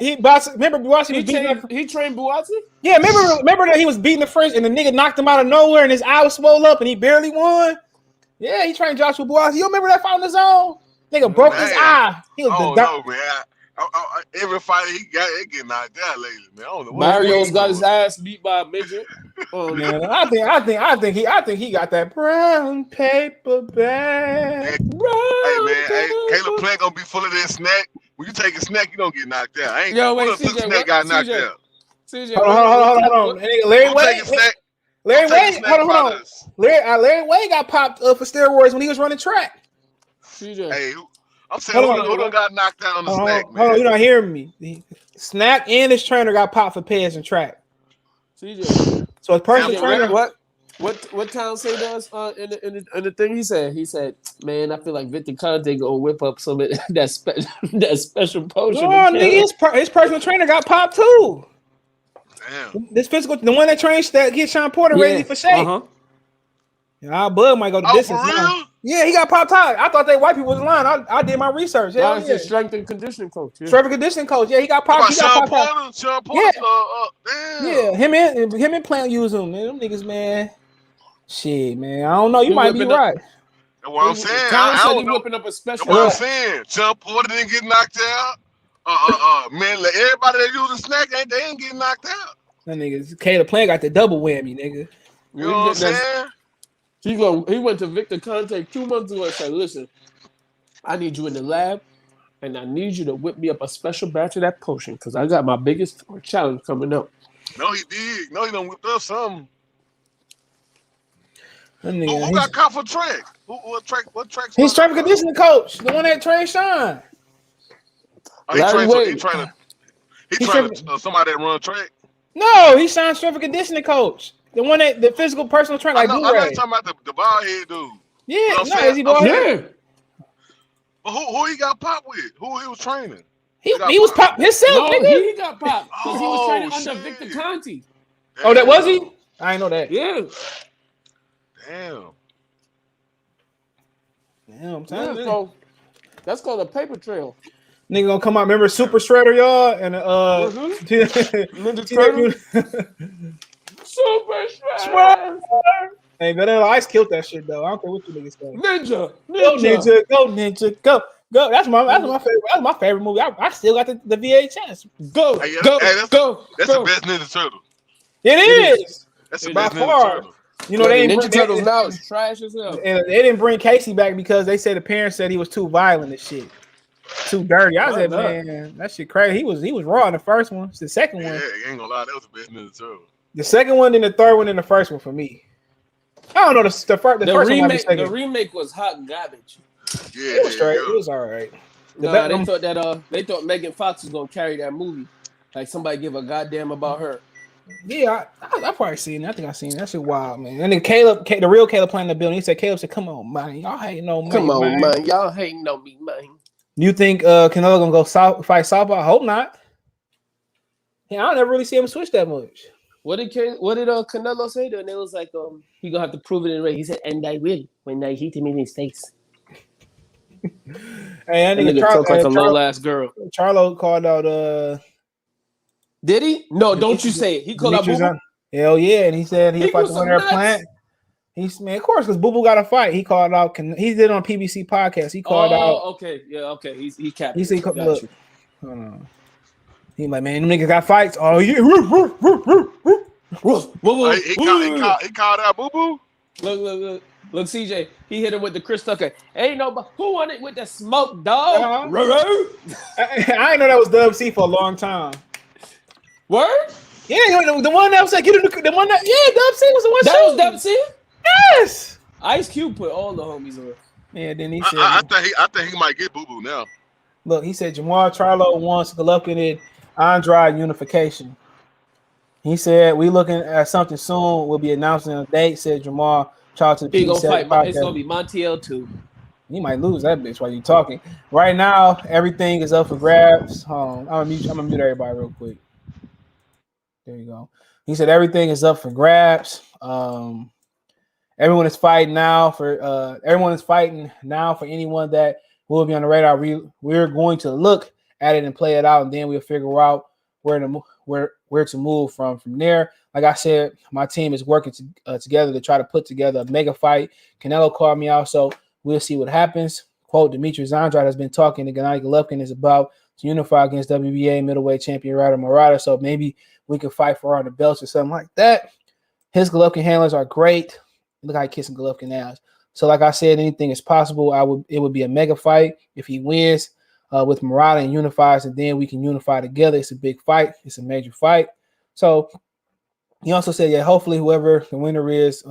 H: Remember Buatsi was beating.
I: He trained Buatsi.
H: Yeah, remember that he was beating the French and the nigga knocked him out of nowhere and his eye was swole up and he barely won. Yeah, he trained Joshua Buatsi. You remember that fight on his own? Nigga broke his eye. He was
B: man. Every fight he got, it get knocked out lately, man. I don't know
I: Mario's got his ass beat by a midget.
H: Oh man, I think he got that brown paper bag.
B: Hey man, CaneloPlant gonna be full of that snack. When you take a snack, you don't get knocked out.
I: CJ,
B: snack got knocked out.
H: CJ, hold on. Larry Wade, hold on. Larry Wade got popped for steroids when he was running track.
B: CJ, hey. I'm saying who done got knocked out on the snack, man.
H: Hold on, you're not hearing me. Snack and his trainer got popped for pads and track.
I: CJ.
H: So his personal trainer.
I: What Town say does in the thing he said, man, I feel like Victor Conte gonna whip up some of that special potion.
H: No, nigga, his personal trainer got popped too.
B: Damn.
H: This physical, the one that trains that gets Sean Porter ready for shape. Bud might go to distance.
B: For real?
H: Yeah, he got popped out. I thought they white people was lying. I did my research. Yeah,
I: he's strength and conditioning coach. Yeah.
H: Strength and conditioning coach. Yeah, he got popped.
B: Sean Porter.
H: Yeah, him and Plant use him. Man, them niggas, man. Shit, man. I don't know. You
I: He
H: might be
I: whipping up-
H: right.
B: That's what I'm saying.
I: Tom
B: I
I: said he
B: don't know.
I: whipping up a special.
B: That's what I'm
H: Look.
B: saying. John Porter didn't get knocked out. Man, like, everybody that using snack they ain't getting knocked out.
H: That nigga CaneloPlant got the double whammy, nigga.
B: You know what I'm saying?
I: He went to Victor Conte 2 months ago and said, "Listen, I need you in the lab, and I need you to whip me up a special batch of that potion because I got my biggest challenge coming up."
B: No, he did. No, he done whipped up something.
H: That
B: Who
H: nigga,
B: got caught for track? What track?
H: he's strength and conditioning coach, the one that trained Sean.
B: Oh, he
I: Larry Wade.
B: trying
H: He's
B: to somebody that run track.
H: No, he's Sean's strength and conditioning coach. The one that the physical personal trainer, like
B: I know
H: Blu-ray.
B: you talking about the bald head dude.
H: Yeah,
B: You know what
H: no,
B: I'm
H: is he bald
B: saying?
H: head?
B: But who he got popped with? Who he was training?
H: He was pop himself,
I: No,
H: nigga.
I: he got popped because he was training under
B: shit.
I: Victor Conte.
H: Oh, that was he? I ain't know that.
I: Yeah.
B: Damn.
H: Damn, I'm telling you.
I: So that's called a paper trail.
H: Nigga gonna come out. Remember Super Shredder, y'all? And
I: Ninja Turtle. Super Shredder.
H: Hey, Vanilla Ice killed that shit though. I don't care what you niggas say.
I: Ninja.
H: Go Ninja, go Ninja, go. That's my favorite. That's my favorite movie. I still got the VHS.
I: Go.
B: Hey,
I: Go.
B: that's
I: Go.
B: the best Ninja Turtle.
H: It is.
B: That's the
H: By
B: best Ninja
H: far.
B: Turtle.
H: You know, they
I: Ninja Turtles now is trash as hell.
H: And they didn't bring Casey back because they said the parents said he was too violent and shit. Too dirty. I said, man, that shit crazy. He was raw in the first one. It's the second one.
B: Yeah, ain't gonna lie, that was the best Ninja Turtle.
H: The second one, then the third one, and the first one for me. I don't know. The first one
I: The remake was hot garbage.
B: Yeah,
H: it was straight. It was all right.
I: They thought Megan Fox was gonna carry that movie. Like somebody give a goddamn about her.
H: Yeah, I probably seen it. I think I seen it. That shit wild, man. And then Caleb, the real Caleb playing the building. He said, Caleb said, "Come on, man, y'all hating on me.
I: Come on, man. Y'all hating on me, man."
H: You think Canelo gonna go fight Southpaw? I hope not. Yeah, I don't ever really see him switch that much.
I: What did Canelo say? And it was like, he gonna have to prove it in the ring. He said, "And I will when I hit him in his face."
H: Hey, I think
I: talk like a low ass girl.
H: Charlo called out.
I: Did he? No, don't you say it. He called out Boo Boo.
H: Hell yeah, and he said he'll fight the winner of Plant. Of course, because Boo Boo got a fight. He called out. He did it on PBC podcast. He called out.
I: Okay, yeah, okay. He capped.
H: He said, "Look, hold on." He like, man, them niggas got fights. Oh yeah.
B: He called out Boo Boo.
I: Look, CJ. He hit him with the Chris Tucker. Ain't nobody who won it with the smoke, dog. I
H: ain't know that was Dub C for a long time.
I: Word?
H: Yeah, the one that was like, the one that, yeah, Dub C was the one.
I: That was Dub C?
H: Yes.
I: Ice Cube put all the homies on.
H: Yeah, then he said,
B: I think he might get Boo Boo now.
H: Look, he said Jamal Charlo wants Golovkin and Andrade unification. He said we looking at something soon. We'll be announcing a date. Said Jamal Charlo.
I: He gonna fight. It's gonna be Montiel too.
H: He might lose that bitch while you talking. Right now, everything is up for grabs. I'm gonna mute everybody real quick. There you go. He said everything is up for grabs. Everyone is fighting now for anyone that will be on the radar. We're going to look at it and play it out, and then we'll figure out where to move from there. Like I said, my team is working together to try to put together a mega fight. Canelo called me out, so we'll see what happens. Quote, Demetrius Andrade has been talking to Gennady Golovkin is about to unify against WBA middleweight champion Ryder Murata, so maybe we can fight for on the belts or something like that. His Golovkin handlers are great. Look how he kissing Golovkin ass. So like I said, anything is possible. It would be a mega fight if he wins with Murata and unifies, and then we can unify together. It's a big fight. It's a major fight. So he also said, yeah, hopefully whoever the winner is,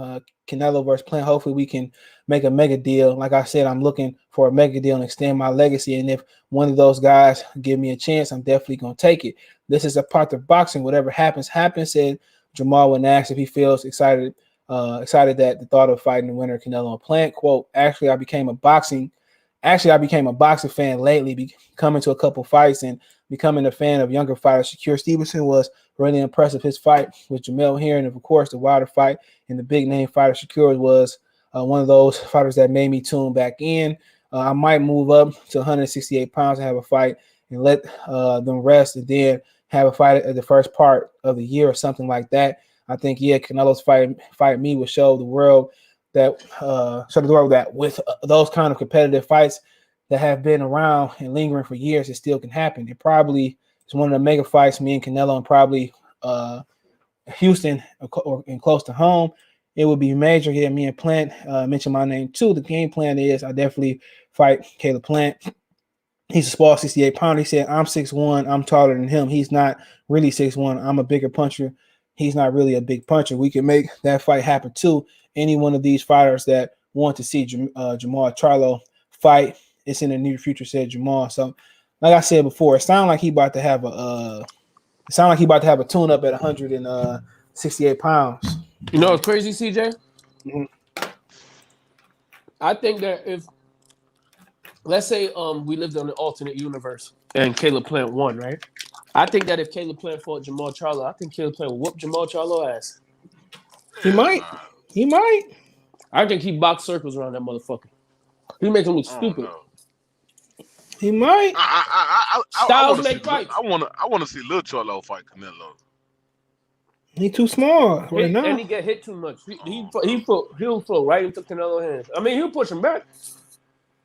H: Canelo versus Plant, hopefully we can make a mega deal. Like I said, I'm looking for a mega deal and extend my legacy. And if one of those guys give me a chance, I'm definitely going to take it. This is a part of boxing. Whatever happens, said Jamal when asked if he feels excited that the thought of fighting the winner of Canelo and Plant. Quote, actually, I became a boxing fan lately, coming to a couple fights and becoming a fan of younger fighters. Shakur Stevenson was really impressive. His fight with Jamel Herring, and of course, the Wilder fight and the big name fighter Shakur was one of those fighters that made me tune back in. I might move up to 168 pounds and have a fight and let them rest, and then have a fight at the first part of the year or something like that. I think Canelo's fight me will show the world that with those kind of competitive fights that have been around and lingering for years, it still can happen. It probably is one of the mega fights, me and Canelo, and probably Houston or close to home. It would be major. Yeah, me and Plant mentioned my name too. The game plan is I definitely fight CaneloPlant. He's a small 68 pounder. He said, I'm 6'1". I'm taller than him. He's not really 6'1". I'm a bigger puncher. He's not really a big puncher. We can make that fight happen too. Any one of these fighters that want to see Jamal Charlo fight, it's in the near future, said Jamal. So, like I said before, it sounds like he about to have a tune up at 168 pounds.
I: You know what's crazy, CJ?
H: Mm-hmm.
I: I think that if, let's say, we lived on an alternate universe and CaneloPlant won, right? I think that if CaneloPlant fought Jamal Charlo, I think CaneloPlant would whoop Jamal Charlo ass.
H: He might.
I: I think he boxed circles around that motherfucker. He make him look stupid.
H: He might.
I: Styles make fights.
B: I want to see Lil Charlo fight Canelo.
H: He too small right now.
I: And he get hit too much. He'll flow right into Canelo's hands. I mean, he'll push him back.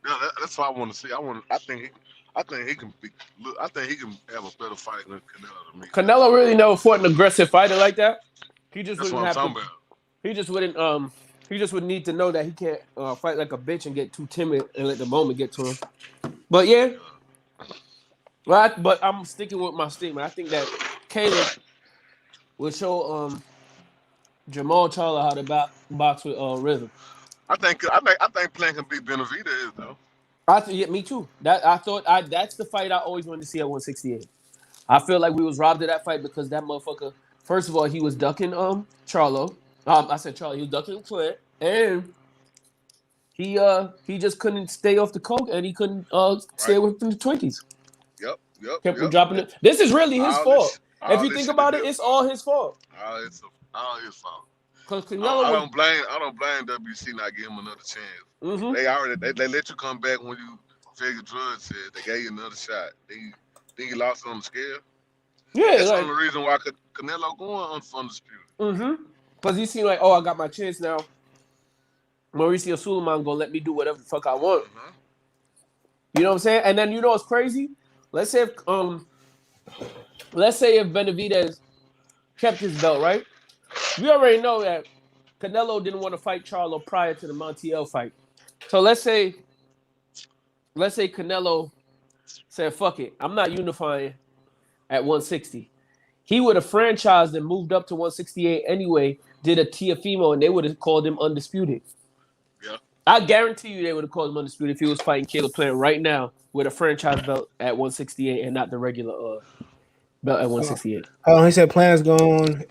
B: Yeah, that's what I want to see. I think he can have a better fight than Canelo than me.
I: Canelo really never fought an aggressive fighter like that. He just
B: That's
I: wouldn't
B: what I'm
I: have
B: talking
I: to.
B: about.
I: He just wouldn't. He just would need to know that he can't fight like a bitch and get too timid and let the moment get to him. But yeah, but I'm sticking with my statement. I think that Caleb will show Jamal Charlo how to box with rhythm.
B: I think Plant can beat Benavidez though.
I: Yeah, me too. That's the fight I always wanted to see at 168. I feel like we was robbed of that fight because that motherfucker. First of all, he was ducking Charlo. I said Charlo. He was ducking Plant, and he just couldn't stay off the coke, and he couldn't stay away from the Twinkies.
B: Yep.
I: Kept dropping it. This is really his fault. If you think about it, it's all his fault.
B: All his fault.
I: Because Canelo,
B: I don't blame WC not giving him another chance.
I: Mm-hmm.
B: They let you come back when you failed your drug test. They gave you another shot. Then you lost on the scale.
I: Yeah,
B: that's the only reason why Canelo going undisputed.
I: Mm-hmm. Because he seemed like, I got my chance now. Mauricio Suleiman gonna let me do whatever the fuck I want.
B: Mm-hmm.
I: You know what I'm saying? And then you know what's crazy? Let's say if Benavidez kept his belt, right? We already know that Canelo didn't want to fight Charlo prior to the Montiel fight. So let's say Canelo said, fuck it, I'm not unifying at 160. He would have franchised and moved up to 168 anyway, did a Teofimo, and they would have called him undisputed.
B: Yeah.
I: I guarantee you they would have called him undisputed if he was fighting CaneloPlant right now with a franchise belt at 168 and not the regular belt at 168.
H: He said Plant is going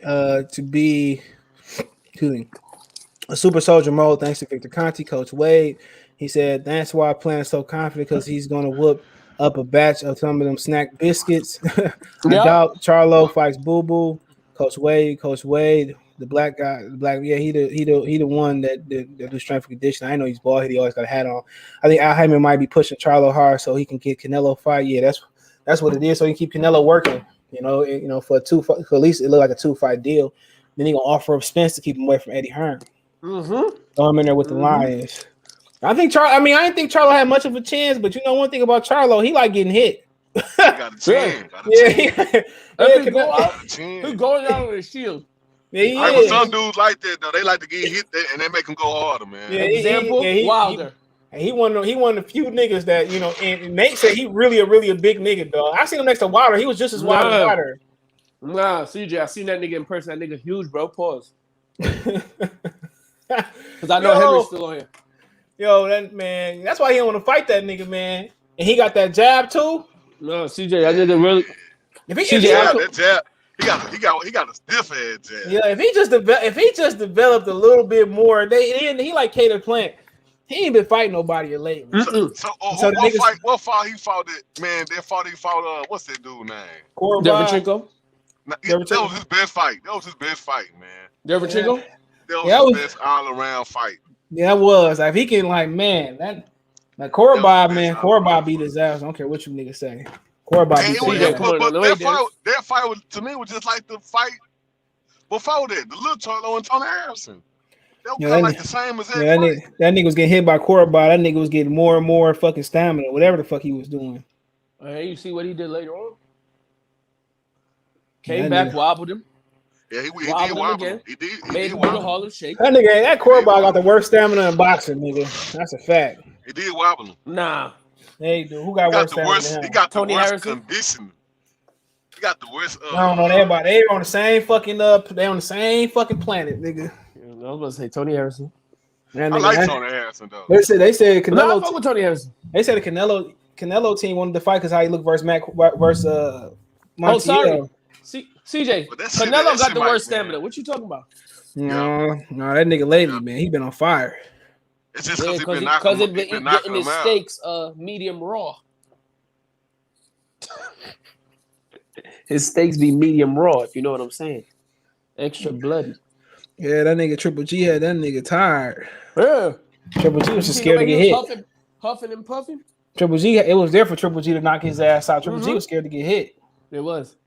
H: to be a super soldier mode thanks to Victor Conte, Coach Wade. He said that's why Plant is so confident because he's going to whoop up a batch of some of them snack biscuits. I doubt Charlo fights Boo Boo. Coach Wade, the black guy, he the one that do strength and conditioning. I know he's bald. He always got a hat on. I think Al Heyman might be pushing Charlo hard so he can get Canelo fight. Yeah, that's what it is. So he can keep Canelo working. For at least it look like a 2-fight deal. Then he gonna offer up Spence to keep him away from Eddie Hearn.
I: Mm-hmm.
H: Throw him in there with the Lions. I didn't think Charlo had much of a chance, but one thing about Charlo, he like getting hit.
B: He got a chance.
I: He's going out with a shield.
H: Yeah,
B: but some dudes like that though. They like to get hit and they make him go harder, man.
I: Yeah, example, Wilder.
H: He one of the few niggas that and Nate said he really a big nigga, dog. I seen him next to Wilder. He was just as wild as Wilder.
I: Nah, CJ, I seen that nigga in person. That nigga huge, bro. Pause. Because I know Henry's still on here.
H: Yo, that man. That's why he don't want to fight that nigga, man. And he got that jab too.
I: No, CJ, I didn't really.
B: That jab. He got a stiff ass jab.
H: Yeah, if he just developed a little bit more, he like CaneloPlant. He ain't been fighting nobody lately.
B: What fight he fought? That fight he fought. What's that dude name?
I: Derevchenko.
B: That was his best fight. Man.
I: Derevchenko.
B: That was his best all around fight.
H: Yeah, it was. Like, if he can, Korobov beat his ass. I don't care what you niggas say. Korobov beat his ass.
B: That fight to me was just like the fight before that, the little Charlo and Tony Harrison. They were
F: Yeah,
B: kind of
F: that
B: like the same as
F: Yeah, that nigga was getting hit by Cora Ball. That nigga was getting more and more fucking stamina, whatever the fuck he was doing.
I: Hey, you see what he did later on?
F: Yeah,
I: Came back, wobbled him.
B: Yeah, he did
I: Wobbled him
B: wobble
I: again.
B: him. He did
I: Made him do the
B: wobble him.
I: Harlem Shake.
F: That Cora Ball got the worst stamina in boxing, nigga. That's a fact.
B: He did wobble him.
I: Nah.
F: Hey, dude, who got worse stamina than him?
B: He got the
I: Tony
B: worst
I: Harrison?
B: conditioning. He got the worst.
F: I don't know. They on the same fucking they on the same fucking planet, nigga.
I: I was about to say Tony Harrison.
B: I like Tony Harrison though.
F: They said Canelo.
I: No, I fuck with Tony Harrison.
F: They said the Canelo team wanted to fight because how he looked versus Montiel.
I: Oh, sorry. CJ,
B: But
I: Canelo got the worst stamina. What you talking about?
F: No, that nigga lately, man, he been on fire.
B: It's just because
I: he been getting his steaks medium raw. His steaks be medium raw, if you know what I'm saying. Extra bloody.
F: Yeah, that nigga Triple G had that nigga tired.
I: Yeah.
F: Triple G was just scared to get hit.
I: Huffing and puffing.
F: Triple G, it was there for Triple G to knock his ass out. Triple G was scared to get hit.
I: It was.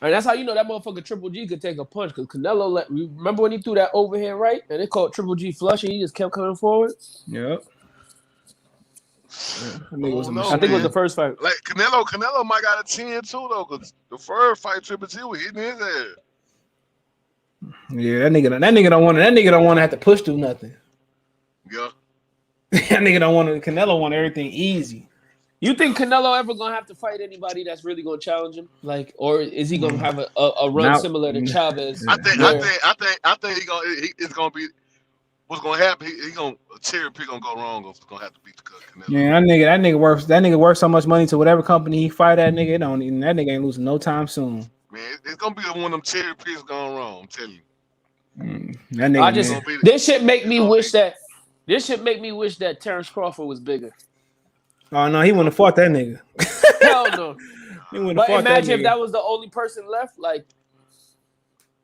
I: And that's how you know that motherfucker Triple G could take a punch. Because Canelo, remember when he threw that overhead right? And they called Triple G flush and he just kept coming forward?
F: Yep.
B: I
I: think it was the first fight.
B: Like Canelo might got a 10 too though, because the first fight Triple G was hitting his ass.
F: Yeah, that nigga don't want to have to push through nothing.
B: Yeah.
F: That nigga don't want to. Canelo want everything easy.
I: You think Canelo ever gonna have to fight anybody that's really gonna challenge him? Like, or is he gonna have a run similar to Chavez?
B: I think it's gonna be what's gonna happen. He gonna cherry pick gonna go wrong. It's gonna have to beat Canelo.
F: Yeah, that nigga worth so much money to whatever company he fight that nigga. That nigga ain't losing no time soon.
B: Man, it's gonna be one of them cherry picks going wrong. I'm telling you.
F: That nigga.
I: This shit make me wish that Terrence Crawford was bigger.
F: Oh no, he wouldn't have fought that nigga.
I: Hell no.
F: But
I: imagine if that was the only person left. Like,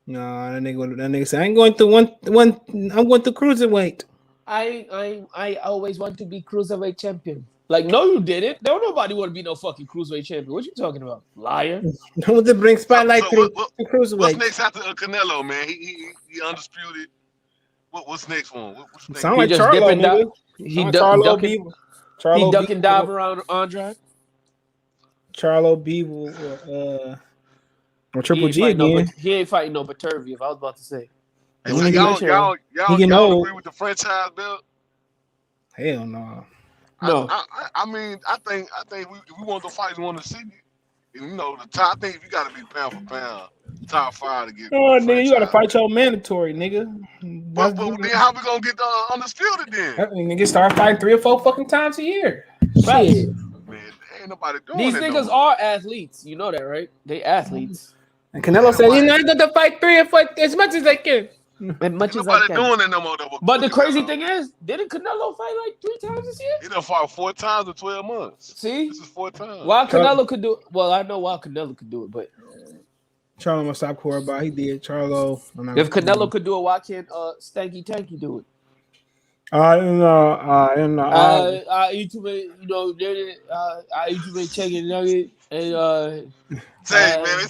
F: no, that nigga said, I ain't going through one. I'm going through cruiserweight.
I: I always want to be cruiserweight champion. Like, no, you didn't. Don't nobody want to be no fucking cruiserweight champion. What you talking about, liar?
F: Don't want to bring spotlight to cruiserweight.
B: What's next after Canelo, man? He undisputed. What's next for him?
F: Sound like Charlo, nigga.
I: He duck and dive around Andrade.
F: Charlo Beeble or Triple G again.
I: He ain't fighting no Baturvi, if I was about to say.
B: Hey, so y'all agree with the franchise belt?
F: Hell no.
I: No.
B: I mean, I think we want to fight. We want to see it. You know, the top. I think you got to be pound for pound, top 5 to get.
F: Oh, nigga, you got to fight your mandatory, nigga.
B: But then how we gonna get the undisputed then?
F: Nigga start fighting 3 or 4 fucking times a year.
I: Shit.
B: Man, ain't nobody doing
I: These
B: it.
I: These niggas are athletes. You know that, right? They athletes.
F: And Canelo said, you know, I got to fight 3 or 4 as much as I can.
I: As much as I
B: nobody
I: can.
B: doing it no more. Though,
I: but the crazy thing is, didn't Canelo fight like 3 times this year?
B: He done fought 4 times in 12 months.
I: See?
B: This is 4 times.
I: Why Canelo could do it? Well, I know why Canelo could do it, but
F: Charlo must stop Cora Ball. He did. Charlo.
I: If Canelo could do it, why can't Stanky Tanky do it?
F: I don't know.
I: I YouTube, you know, I YouTube chicken nugget and
B: Say, man,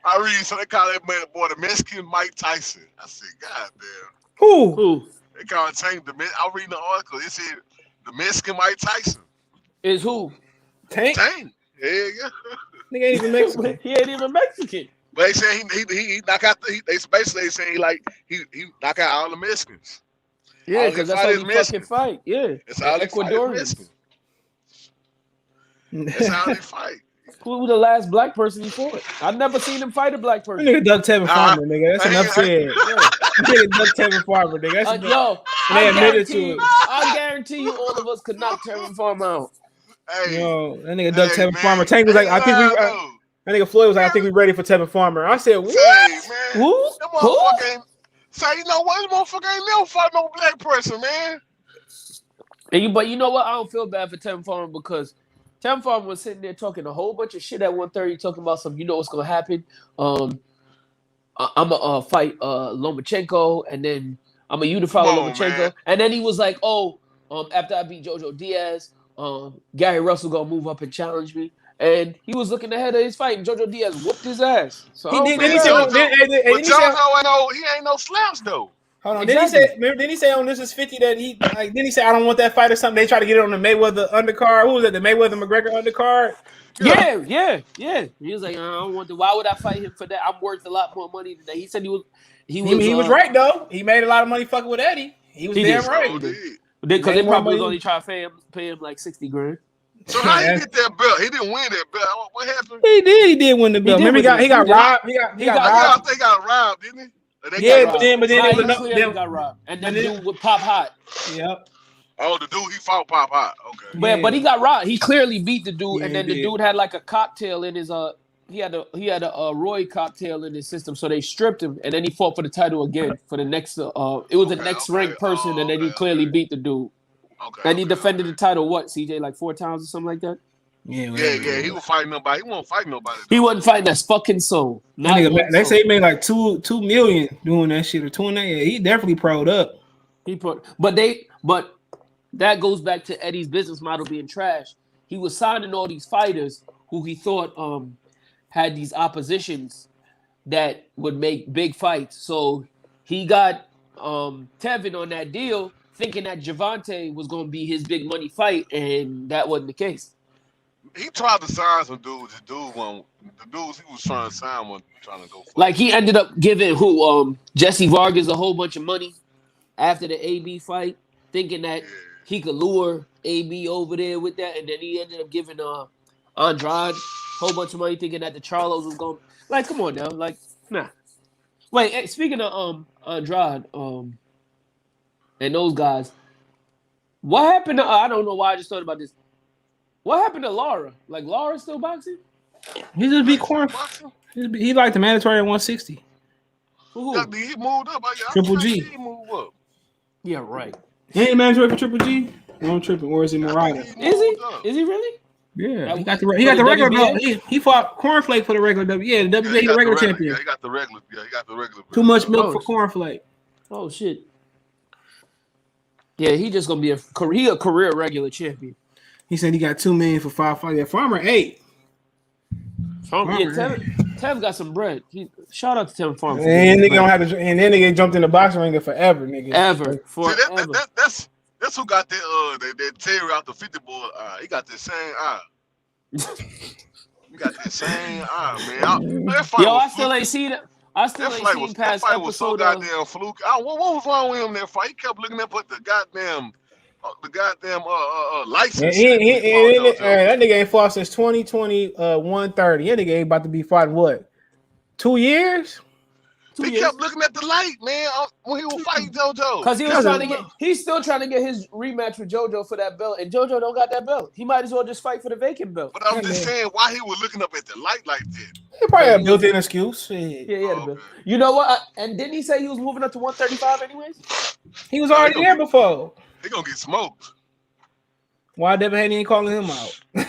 B: I read so they call that man boy the Mexican Mike Tyson. I said, God damn.
F: Who?
B: They call it Tank. I read the article. It said the Mexican Mike Tyson.
I: Is who?
F: Tank.
B: Yeah.
F: Nigga ain't even Mexican.
I: He ain't even Mexican.
B: But they say he knock out. They basically saying he knock out all the Mexicans.
I: Yeah, because that's how he fucking fight. Yeah,
B: that's how they
I: Ecuadorians.
B: That's how they fight.
I: Who was the last black person he fought? I've never seen him fight a black person.
F: Nigga Doug Tevin Farmer, nigga. That's enough said. Nigga Doug Tevin Farmer, nigga. That's
I: yo,
F: they admitted to it.
I: I guarantee you, all of us could knock Tevin Farmer out.
B: Hey,
F: yo, that nigga Doug Tevin Farmer. Tank was like, I think we. That nigga Floyd was like, I think we ready for Tevin Farmer. I said, what?
B: Hey, man.
I: Who?
B: That motherfucker ain't. Say, you know what? That motherfucker ain't never fight no black person, man.
I: But you know what? I don't feel bad for Tevin Farmer because Tevin Farmer was sitting there talking a whole bunch of shit at 1:30, talking about some, you know what's gonna happen. I'm gonna fight Lomachenko, and then I'm gonna unify Lomachenko, man. And then he was like, after I beat Jojo Diaz, Gary Russell gonna move up and challenge me. and he was looking ahead of his fight, and JoJo Diaz whooped his ass. So
H: He did.
B: Man,
H: Then he said,
B: JoJo,
H: then he said,
B: he ain't no slaps though.
H: hold on.
I: Exactly.
H: Then he say on This Is 50 that then he said, I don't want that fight or something. They try to get it on the Mayweather undercard. Who was it? The Mayweather McGregor undercard?
I: Yeah. He was like, I don't want to. Why would I fight him for that? I'm worth a lot more money than that. He said he was
H: right though. He made a lot of money fucking with Eddie. He was damn right.
I: Because they probably was only trying to pay him like $60,000.
B: So how he get that belt? He didn't win that belt. What happened?
H: He did win the belt. Remember, he got robbed. He got robbed.
B: They got robbed, didn't he?
H: But then
I: he got robbed. And then dude would pop hot.
H: Yep.
B: Oh, the dude he fought pop hot. Okay.
I: But he got robbed. He clearly beat the dude, and then the dude had like a cocktail in his he had a Roy cocktail in his system, so they stripped him, and then he fought for the title again for the next it was the next ranked person, and then he clearly beat the dude. And he defended the title CJ, like 4 times or something like that?
B: Yeah. He was fighting nobody. He won't fight nobody.
I: He wasn't fighting that fucking soul.
H: They say he made like $2 million doing that shit or 2 and that. Yeah, he definitely pro'd up.
I: But that goes back to Eddie's business model being trash. He was signing all these fighters who he thought had these oppositions that would make big fights. So he got Tevin on that deal, thinking that Javante was going to be his big money fight, and that wasn't the case.
B: He tried to sign some dudes. The dudes he was trying to sign weren't trying to go for.
I: Like he ended up giving Jesse Vargas a whole bunch of money after the AB fight, thinking that he could lure AB over there with that, and then he ended up giving Andrade a whole bunch of money, thinking that the Charlos was going. Like, come on now, like, nah. Wait, hey, speaking of Andrade, and those guys, what happened to? I don't know why I just thought about this. What happened to Lara? Like, Lara's still boxing?
H: He just beat Corn. He like the mandatory at 160.
I: Who?
B: He moved up.
H: Triple G.
B: He moved up.
I: Yeah, right.
H: He ain't mandatory for Triple G. No tripping. Or is it Murata?
I: Is he? Is he really?
H: Yeah, he got the regular belt. He fought Cornflake for the regular W. Yeah, the WBA the regular champion.
B: Yeah, he got the regular. Yeah, he got the regular.
H: Too much milk for Cornflake.
I: Oh shit. Yeah, he just gonna be a career regular champion.
H: He said he got $2 million for 5 fights. Yeah, Farmer 8.
I: Tev got some bread. Shout out to Tev Farmer.
H: And nigga don't have to. And then nigga jumped in the boxing ring forever, nigga.
I: Forever.
B: See, that's who got that tear out the 50 board. He got the same eye. He got the same eye, man.
I: I still ain't seen it. I still ain't seen past
B: episode. Was so goddamn fluke. What was wrong with him that fight? He kept looking up at the goddamn license.
H: That nigga ain't fought since 2020, 130. That nigga ain't about to be fighting what? 2 years?
B: He kept looking at the light, man, when he was fighting JoJo.
I: Because he's still trying to get his rematch with JoJo for that belt, and JoJo don't got that belt. He might as well just fight for the vacant belt.
B: But I'm just saying, why he was looking up at the light like that?
H: He probably had a built-in excuse.
I: Yeah, he had a belt. You know what? And didn't he say he was moving up to 135 anyways?
H: He was already there before.
B: He gonna get smoked.
H: Why Devin Haney ain't calling him out?
B: He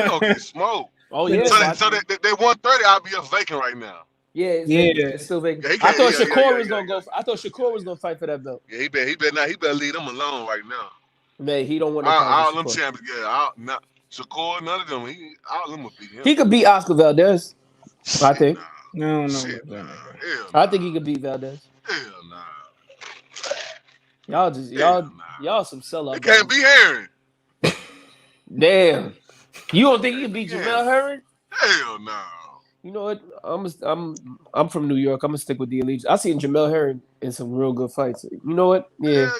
B: gonna get smoked.
I: Oh yeah.
B: So they 130 IBF vacant right now.
I: Yeah, it's still vacant. I thought Shakur was gonna go. I thought Shakur was gonna fight for that belt.
B: Yeah, he better leave them alone right now.
I: Man, he don't want to.
B: All them champions. Yeah, Shakur, none of them. All of them would beat him.
I: He could beat Oscar Valdez. I think.
H: No.
I: I think he could beat Valdez.
B: Hell nah.
I: Y'all some sellouts.
B: It can't be Herring.
I: Damn. You don't think he can beat Jamel Herring?
B: Hell no.
I: You know what? I'm from New York. I'm gonna stick with the Elite. I seen Jamel Herring in some real good fights. You know what? Yeah.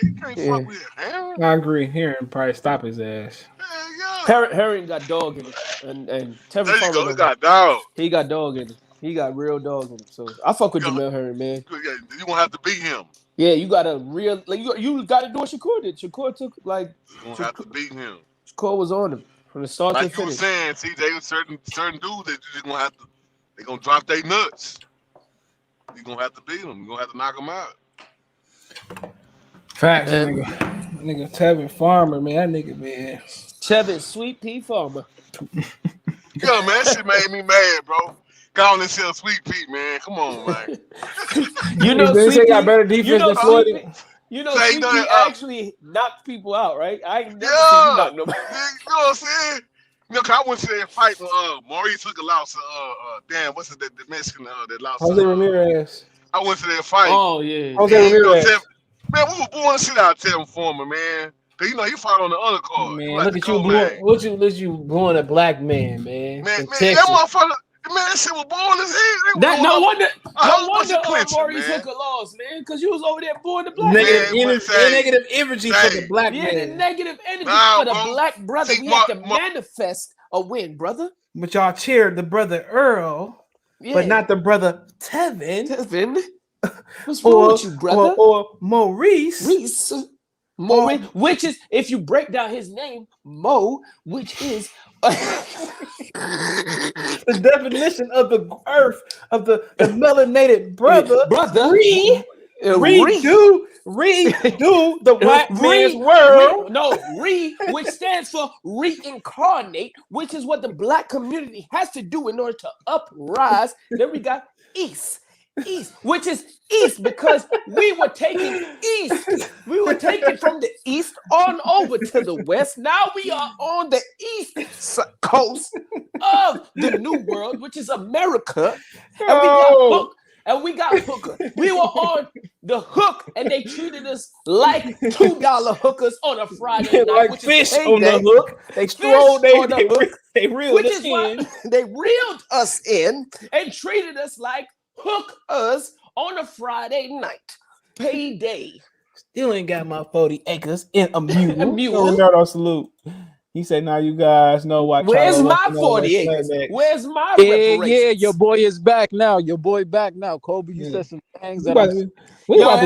B: He can't fuck with Herring.
H: I agree. Herring probably stop his ass.
I: Herring got dog in it, and Tevin Farmer
B: got dog.
I: He got dog in it. He got real dog in it. So I fuck with Jamel Herring, man.
B: You won't have to beat him.
I: Yeah, you got a real you got to do what Shakur did. Shakur took
B: You won't have to beat him.
I: Shakur was on him from the start to finish.
B: Like you were saying, CJ, with certain dudes that you just gonna have to. They gonna drop their nuts. You gonna have to beat them. You gonna have to knock them out.
H: Facts, nigga. Tevin Farmer, man. That nigga, man.
I: Tevin Sweet Pea Farmer.
B: Yo, man, that shit made me mad, bro. Calling himself Sweet Pete, man. Come on, man.
H: You know, Sweet Pete got better defense than Floyd.
I: You know, Sweet Pete actually knocked people out, right? I ain't never seen you knock nobody.
B: You know what I'm saying? 'cause I went to that fight when Maurice took a loss to damn, what's it, the Mexican that lost
H: Jose Ramirez.
B: I went to that fight.
I: Oh yeah.
H: Jose
B: And,
H: Ramirez.
B: man, we were born to shit out of Tevin Foreman, man. Cause he fought on the undercard.
H: Man,
B: like
H: look at you, look you born a black man, man.
B: Man,
H: in
B: that
H: Texas.
B: motherfucker, man, that shit was born as hell.
I: That no wonder
B: clinching,
I: Maurice
B: man.
I: Hooker lost, man, because you was over there born the black
H: Negative energy for the black
I: the
H: man.
I: negative energy
B: Nah,
I: for the
B: bro.
I: black brother.
B: See,
I: we have to manifest a win, brother.
H: But y'all cheered the brother Earl, but not the brother Tevin.
I: What's wrong with you, brother?
H: Or Maurice.
I: Maurice, which is, if you break down his name, Mo, which is
H: the definition of the earth of the melanated brother. Redo the white man's world.
I: Which stands for reincarnate, which is what the black community has to do in order to uprise. Then we got East, which is East because we were taking East. We were taking from the East on over to the West. Now we are on the East coast of the New World, which is America. And we got Hooker. We were on the hook, and they treated us like $2 hookers on a Friday night,
H: like
I: which
H: fish
I: is
H: on the hook. They strolled. They reeled us in.
I: They reeled us in and treated us like hookers on a Friday night. Payday.
H: Still ain't got my 40 acres in a mule.
I: Renato
H: salute. He said, "Now you guys know why."
I: Where's my 40 acres? Where's my reparations?
G: Yeah, your boy is back now. Your boy back now. Kobe, you said some things that
H: we about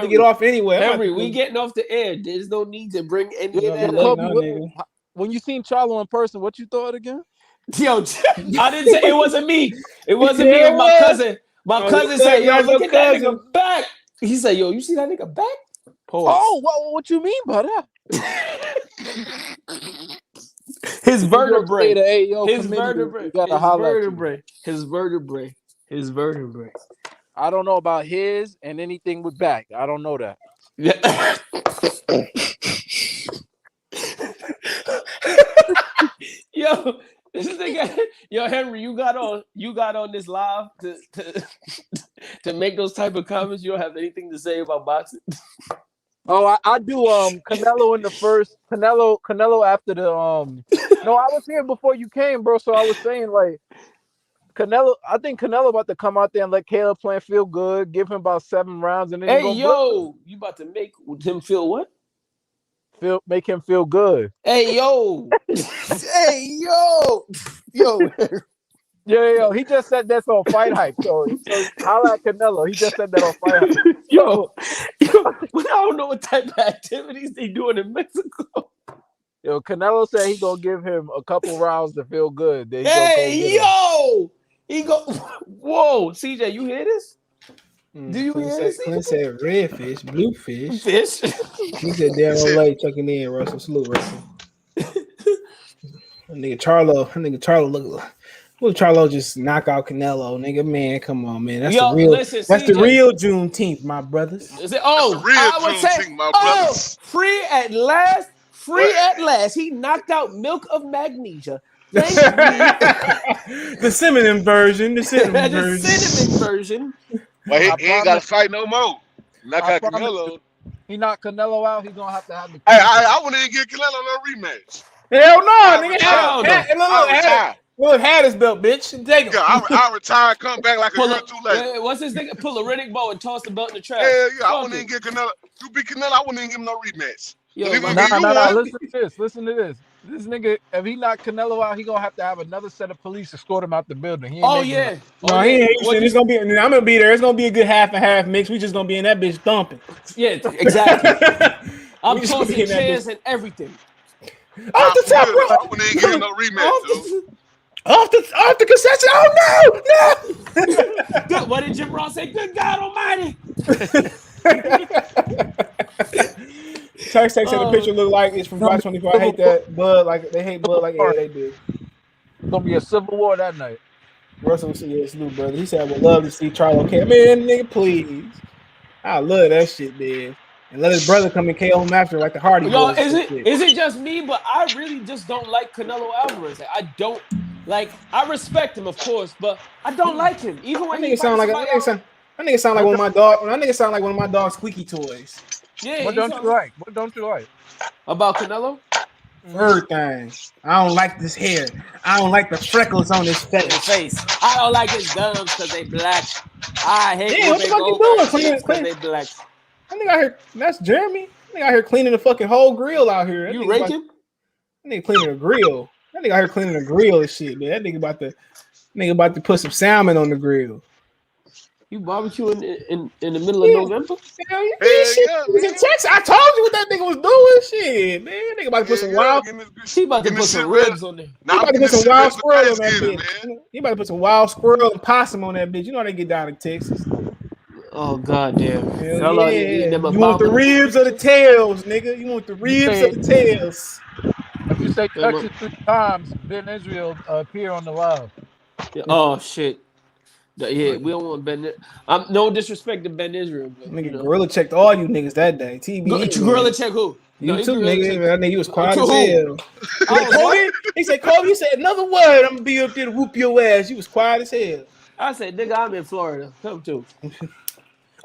H: to get off anyway.
I: Henry, we getting off the air. There's no need to bring any of that up.
G: Kobe, when you seen Charlo in person, what you thought again?
I: Yo, I didn't say it wasn't me. It wasn't me. My cousin. My cousin said, "Yo, look at that nigga back." He said, "Yo, you see that nigga back?" Pause.
G: Oh, what you mean by that?
I: His vertebrae.
G: His
I: vertebrae.
G: I don't know about his and anything with back. I don't know that.
I: Yo, this nigga, Henry, you got on this live to make those type of comments. You don't have anything to say about boxing.
G: Oh, I do. Canelo in the first. Canelo after the. No, I was here before you came, bro. So I was saying like, Canelo. I think Canelo about to come out there and let CaneloPlant feel good. Give him about 7 rounds, and then
I: you about to make him feel what?
G: Make him feel good.
I: Hey yo,
G: Yo, he just said that's on Fight Hype. So holla at Canelo. He just said that on Fight Hype.
I: Yo, I don't know what type of activities they doing in Mexico.
G: Yo, Canelo said he gonna give him a couple rounds to feel good.
I: Whoa, CJ, you hear this? Do you hear this?
H: Clint said redfish, bluefish.
I: Fish.
H: He said Darren Lake checking in. Russell, salute Russell. Nigga Charlo look. Well, Charlo just knock out Canelo, nigga. Man, come on, man. That's the real.
I: Listen,
H: that's
I: CJ.
H: the real Juneteenth, my brothers.
I: Is it? Free at last. Free at last. He knocked out Milk of Magnesia. Thank you.
H: The cinnamon version.
I: Cinnamon version.
B: Well, he ain't got to fight no more. Knock out Canelo.
G: He knocked Canelo out. He's gonna have to have the.
B: I wouldn't even give Canelo no rematch.
H: Hell no, nigga. Look, had his belt, bitch. Take him.
B: Yeah, I retire, come back like a year too late.
I: What's this nigga? Pull a Riddick bow and toss the belt in the trash.
B: Yeah, I wouldn't even give Canelo. You beat Canelo, I wouldn't even give him no rematch.
G: Listen to this. This nigga, if he knock Canelo out, he gonna have to have another set of police escort him out the building. He ain't
H: he ain't. It's gonna be. I'm gonna be there. It's gonna be a good half and half mix. We just gonna be in that bitch thumping.
I: Yeah, exactly. I'm tossing chairs and everything.
H: Off the top rope.
B: I wouldn't even give him no rematch, dude.
H: Off the concession. Oh no!
I: What did Jim Ross say? Good God Almighty!
H: Turk said the picture look like it's from Fox 24. I hate that Bud. Like they hate Bud. Like they do.
G: It's gonna be a civil war that night.
H: Russell said, "Yes, salute, brother." He said, "I would love to see Charlo. Man, nigga, please. I love that shit, man." and let his brother come and KO him after, like the Hardy
I: Yo,
H: Boys.
I: is
H: and
I: it
H: shit.
I: is it just me? But I really just don't like Canelo Alvarez. I don't like. I respect him, of course, but I don't like him. Even
H: That
I: when
H: nigga
I: he
H: sound like
I: fights somebody
H: that nigga sound like one of my dog. That nigga sound like one of my dog's squeaky toys.
I: yeah,
G: What
I: he
G: don't
I: sounds
G: you like? What don't you like?
I: about Canelo.
H: Everything. I don't like this hair. I don't like the freckles on his
I: His
H: face.
I: face. I don't like his gums because they black. I hate
H: Yeah,
I: when
H: what the
I: they
H: fuck
I: go
H: you
I: over
H: doing?
I: his
H: Clean-
I: cheeks because
H: clean-
I: they black.
H: That nigga out here. That's Jeremy. That nigga out here cleaning the fucking whole grill out here. That
I: You
H: nigga
I: rake
H: about-
I: him?
H: That nigga cleaning a grill. That nigga out here cleaning a grill and shit, man. That nigga about to put some salmon on the grill.
I: You barbecue in the middle of November?
H: Hell yeah,
B: Hell
H: shit.
B: yeah,
H: He was in
B: man.
H: Texas. I told you what that nigga was doing. Shit, man. That nigga about to put some wild.
I: He about to put some ribs on there.
H: He about to put some wild squirrel on that bitch. He about to put some wild squirrel and possum on that bitch. You know how they get down in Texas.
I: Oh goddamn!
H: Hell
I: Fella,
H: yeah.
I: them
H: You want the ribs or the tails, nigga? You want the ribs or the tails?
G: If you say Texas 3 times, Ben Israel appear on the live.
I: Oh shit! Yeah, we don't want Ben. No disrespect to Ben Israel, but
H: Nigga, Gorilla checked all you niggas that day. TB.
I: Gorilla check who?
H: You
I: he
H: too,
I: gorilla
H: nigga.
I: check-
H: That nigga was quiet
I: To
H: as
I: who?
H: hell. Kobe, he said, Kobe, you said another word, I'm gonna be up there to whoop your ass. You was quiet as hell.
I: I said, nigga, I'm in Florida. Come to.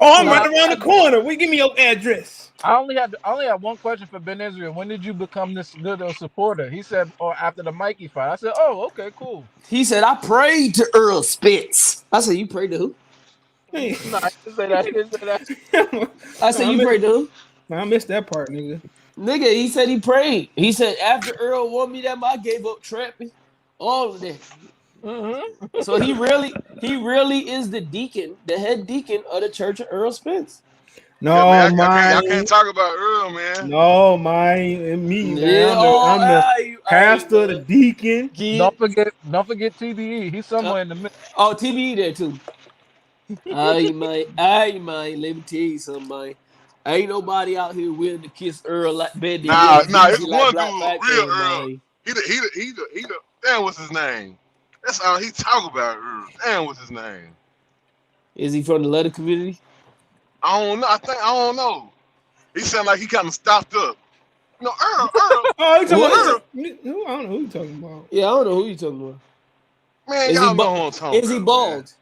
H: Oh, I'm right around the corner. We give me your address.
G: I only had one question for Ben Israel. When did you become this good of a supporter? He said, "Oh, after the Mikey fight." I said, "Oh, okay, cool."
I: He said, I prayed to Earl Spitz. I said, you prayed to who?
G: No, I didn't say that. He didn't say that.
I: I said, you prayed to who?
H: I missed that part, nigga.
I: Nigga, he said he prayed. He said, after Earl won me that, I gave up trapping. All of that.
G: Mm-hmm.
I: So he really is the deacon, the head deacon of the Church of Earl Spence.
H: No,
B: man,
H: mine.
B: I can't talk about Earl, man.
H: No, mine and me. Man.
I: Yeah,
H: I'm the pastor, the deacon.
G: Don't forget TBE. He's somewhere in the middle.
I: Oh, TBE there too. I might. Let me tell you something, man. Ain't nobody out here willing to kiss Earl like Ben.
B: Nah, it's
I: like
B: one
I: Black
B: dude,
I: Fact
B: real
I: Day,
B: Earl.
I: man.
B: He the damn, what's his name? That's all he talk about, Earl. Damn, what's his name?
I: Is he from the letter community?
B: I don't know. I don't know. He sound like he kind of stopped up. No, Earl.
H: Oh, you talking
B: Earl.
H: about? I don't know who you talking about.
I: Yeah, I don't know who you talking about.
B: Man,
I: Is
B: y'all
I: he
B: know who I'm talking about.
I: Is he bald?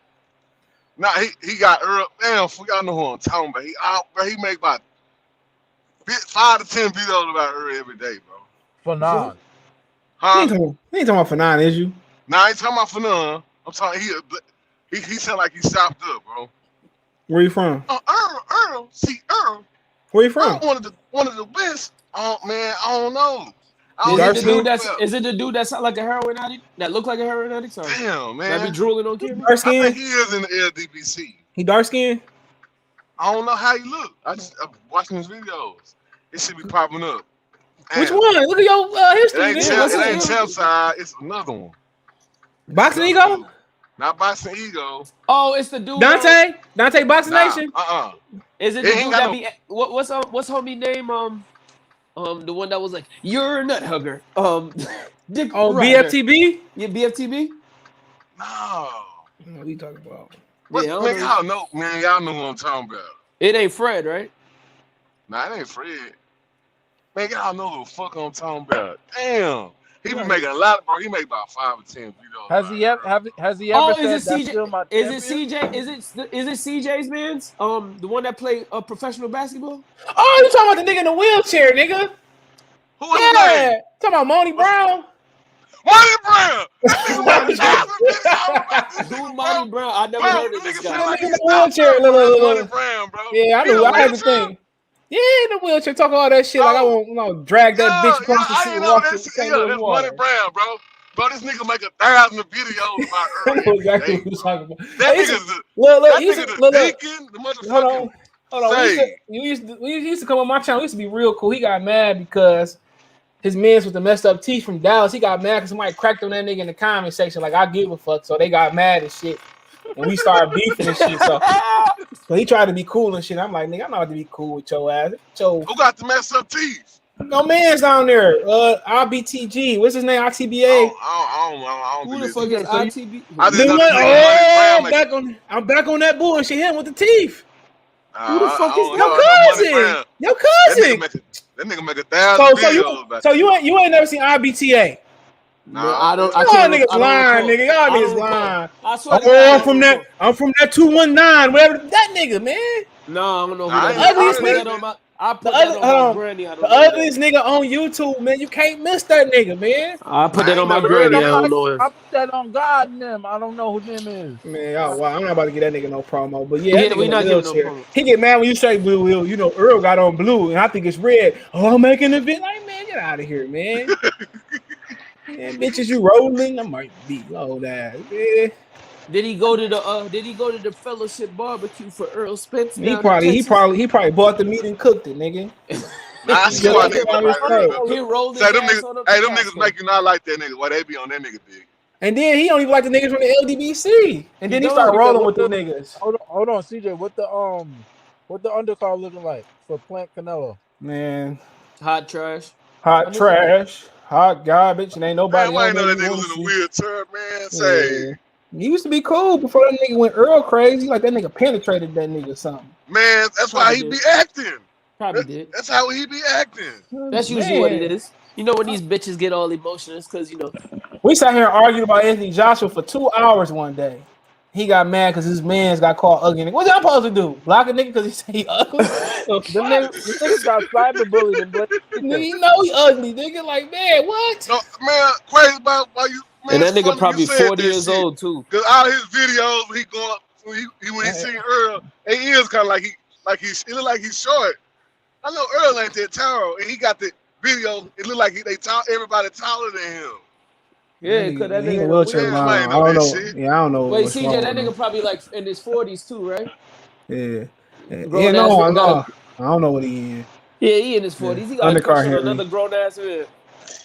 B: Nah, he got Earl. Damn, y'all know who I'm talking about. He make about 5 to 10 videos about Earl every day, bro.
G: For none.
B: Huh?
H: You ain't talking about for nine, is you?
B: Nah, I ain't talking about for none. I'm talking. He sound like he stopped up, bro.
H: Where you from?
B: Earl. See, Earl.
H: Where you from?
B: Earl, one of the best. Oh man, I don't know.
I: Is it the dude that sound like a heroin addict? That look like a heroin addict? Sorry.
B: Damn, man.
I: That be drooling on camera?
H: Dark
B: I
H: skin?
B: think he is in the LDBC.
H: He dark skin?
B: I don't know how he look. I'm watching his videos. It should be popping up. Damn.
H: Which one? Look at your history.
B: It ain't Champ Side. It's another one.
H: Boxing Ego?
B: Not Boxing Ego.
I: Oh, it's the dude.
H: Dante Boxing Nation?
I: Is it the dude that be what's homie name? The one that was like, you're a nut hugger. Dick Ryder.
H: BFTB?
I: Yeah, BFTB?
B: No.
H: What are you talking about?
B: Man, y'all know who I'm talking about.
I: It ain't Fred, right?
B: Nah, it ain't Fred. Man, y'all know who the fuck I'm talking about. Damn. He be making a lot, bro. He make about 5 or 10 videos.
G: Has he ever said
I: is it
G: that's
I: CJ?
G: still my
I: Is
G: champion?
I: it CJ? Is it CJ's man's? The one that played professional basketball?
H: Oh, you talking about the nigga in the wheelchair, nigga?
B: Who is that?
H: Talking about Monty Brown?
B: Monty Brown!
I: Who's Monty Brown? I never heard of this guy.
H: Nigga in the wheelchair.
B: Monty Brown, bro.
H: Yeah, I know. I had the thing. Yeah, in the wheelchair, talk all that shit. Like I won't drag that bitch across the street and walk to St. Louis
B: that's
H: water.
B: Monty Brown, bro. Bro, this nigga make 1,000 videos about
H: I
B: Earl.
H: know exactly what you're talking about.
B: That
H: Hey,
B: nigga's the
H: look.
B: deacon, the motherfucking.
H: Hold on. We used to come on my channel. We used to be real cool. He got mad because his mans with the messed up teeth from Dallas. He got mad because somebody cracked on that nigga in the comment section. Like I give a fuck. So they got mad and shit. And we started beefing and shit. So he tried to be cool and shit. I'm like, nigga, I'm not about to be cool with your ass.
B: Who got the messed up teeth?
H: No man's down there. RBTG. What's his name? RTBA.
B: I don't
I: Who the fuck is ITB?
B: I just know
H: I'm back on that bullshit. Him with the teeth.
I: Who the fuck is
H: Your
I: that?
H: cousin. Your cousin.
B: That nigga make 1,000 videos.
H: So you ain't never seen IBTA?
I: No, I don't.
H: Y'all niggas lying, nigga. Y'all niggas lying.
I: I swear to
H: Oh,
I: God,
H: I'm from that 219, whatever. That nigga, man.
I: No, I don't know who
H: The
I: that is.
H: ugliest nigga.
I: I put that on my granny.
H: The ugliest nigga on YouTube, man. You can't miss that nigga, man.
I: I put that on my granny. I don't know him.
G: I put that on God and them. I don't know who them is.
H: Man, y'all, I'm not about to get that nigga no promo, but yeah,
I: we not giving no promo.
H: He get mad when you say Will. You know, Earl got on blue, and I think it's red. Oh, I'm making a vid. Like, man, get out of here, man. Man, bitches, you rolling? I might be low that. Yeah.
I: Did he go to the fellowship barbecue for Earl Spence?
H: He probably bought the meat and cooked it, nigga.
B: I see why niggas.
I: He rolled his
B: Say them
I: ass on the
B: niggas. Them niggas make you not like that nigga. Why they be on that nigga big?
H: And then he don't even like the niggas from the LDBC. And then he start rolling with the niggas.
G: Hold on, CJ. What the undercard looking like for Plant Canelo?
H: Man,
I: hot trash.
H: Hot garbage, and ain't nobody.
B: Man, why ain't know that nigga was in a wheelchair, man? Say.
H: He used to be cool before that nigga went Earl crazy. Like that nigga penetrated that nigga or something.
B: Man, that's why he be acting.
I: Probably did.
B: That's how he be acting.
I: That's usually what it is. You know when these bitches get all emotional, it's because, you know.
H: We sat here and argued about Anthony Joshua for 2 hours one day. He got mad because his man's got called ugly. What y'all supposed to do? Block a nigga because he say he ugly?
G: The nigga got cyberbullied and
H: nigga, you know he ugly, nigga. Like, man, what?
B: No, man, crazy about why you. Man,
I: and that nigga probably 40 years old too.
B: Cause all his videos, when he going up, when he seen Earl, he is kind of like he look like he's short. I know Earl ain't that tall, and he got the video. It look like everybody taller than him.
I: Yeah, cause that nigga
H: wheelchair line. I don't know. Yeah, I don't know.
I: Wait, CJ, that nigga probably like in his 40s too, right?
H: Yeah. Yeah, no, I don't know what he in.
I: Yeah, he in his 40s. He got another grown ass man.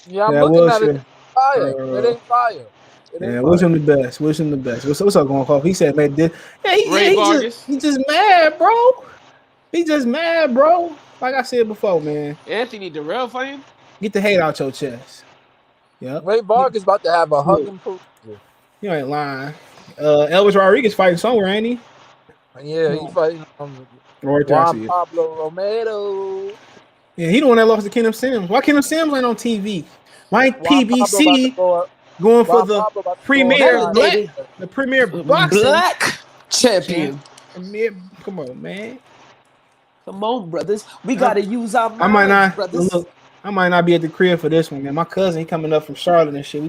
G: Yeah, I'm looking at it. Fire. It ain't fire.
H: Wish him the best. Wish him the best. What's up going on? He said, man, he just mad, bro. He just mad, bro. Like I said before, man.
I: Anthony Darrell for him?
H: Get the hate out your chest. Yep.
G: Ray Vargas about to have a hugging proof.
H: You ain't lying. Elvis Rodriguez fighting somewhere, ain't he?
G: Yeah, he's fighting
H: Juan
G: Pablo Romero.
H: Yeah, he the one that lost to Kenneth Sims. Why Kenneth Sims ain't on TV? Why ain't PBC going for the premier boxing
I: black champion?
H: Come on, man.
I: Come on, brothers. We gotta use our minds, brothers.
H: Look, I might not be at the crib for this one, man. My cousin, he coming up from Charlotte and shit.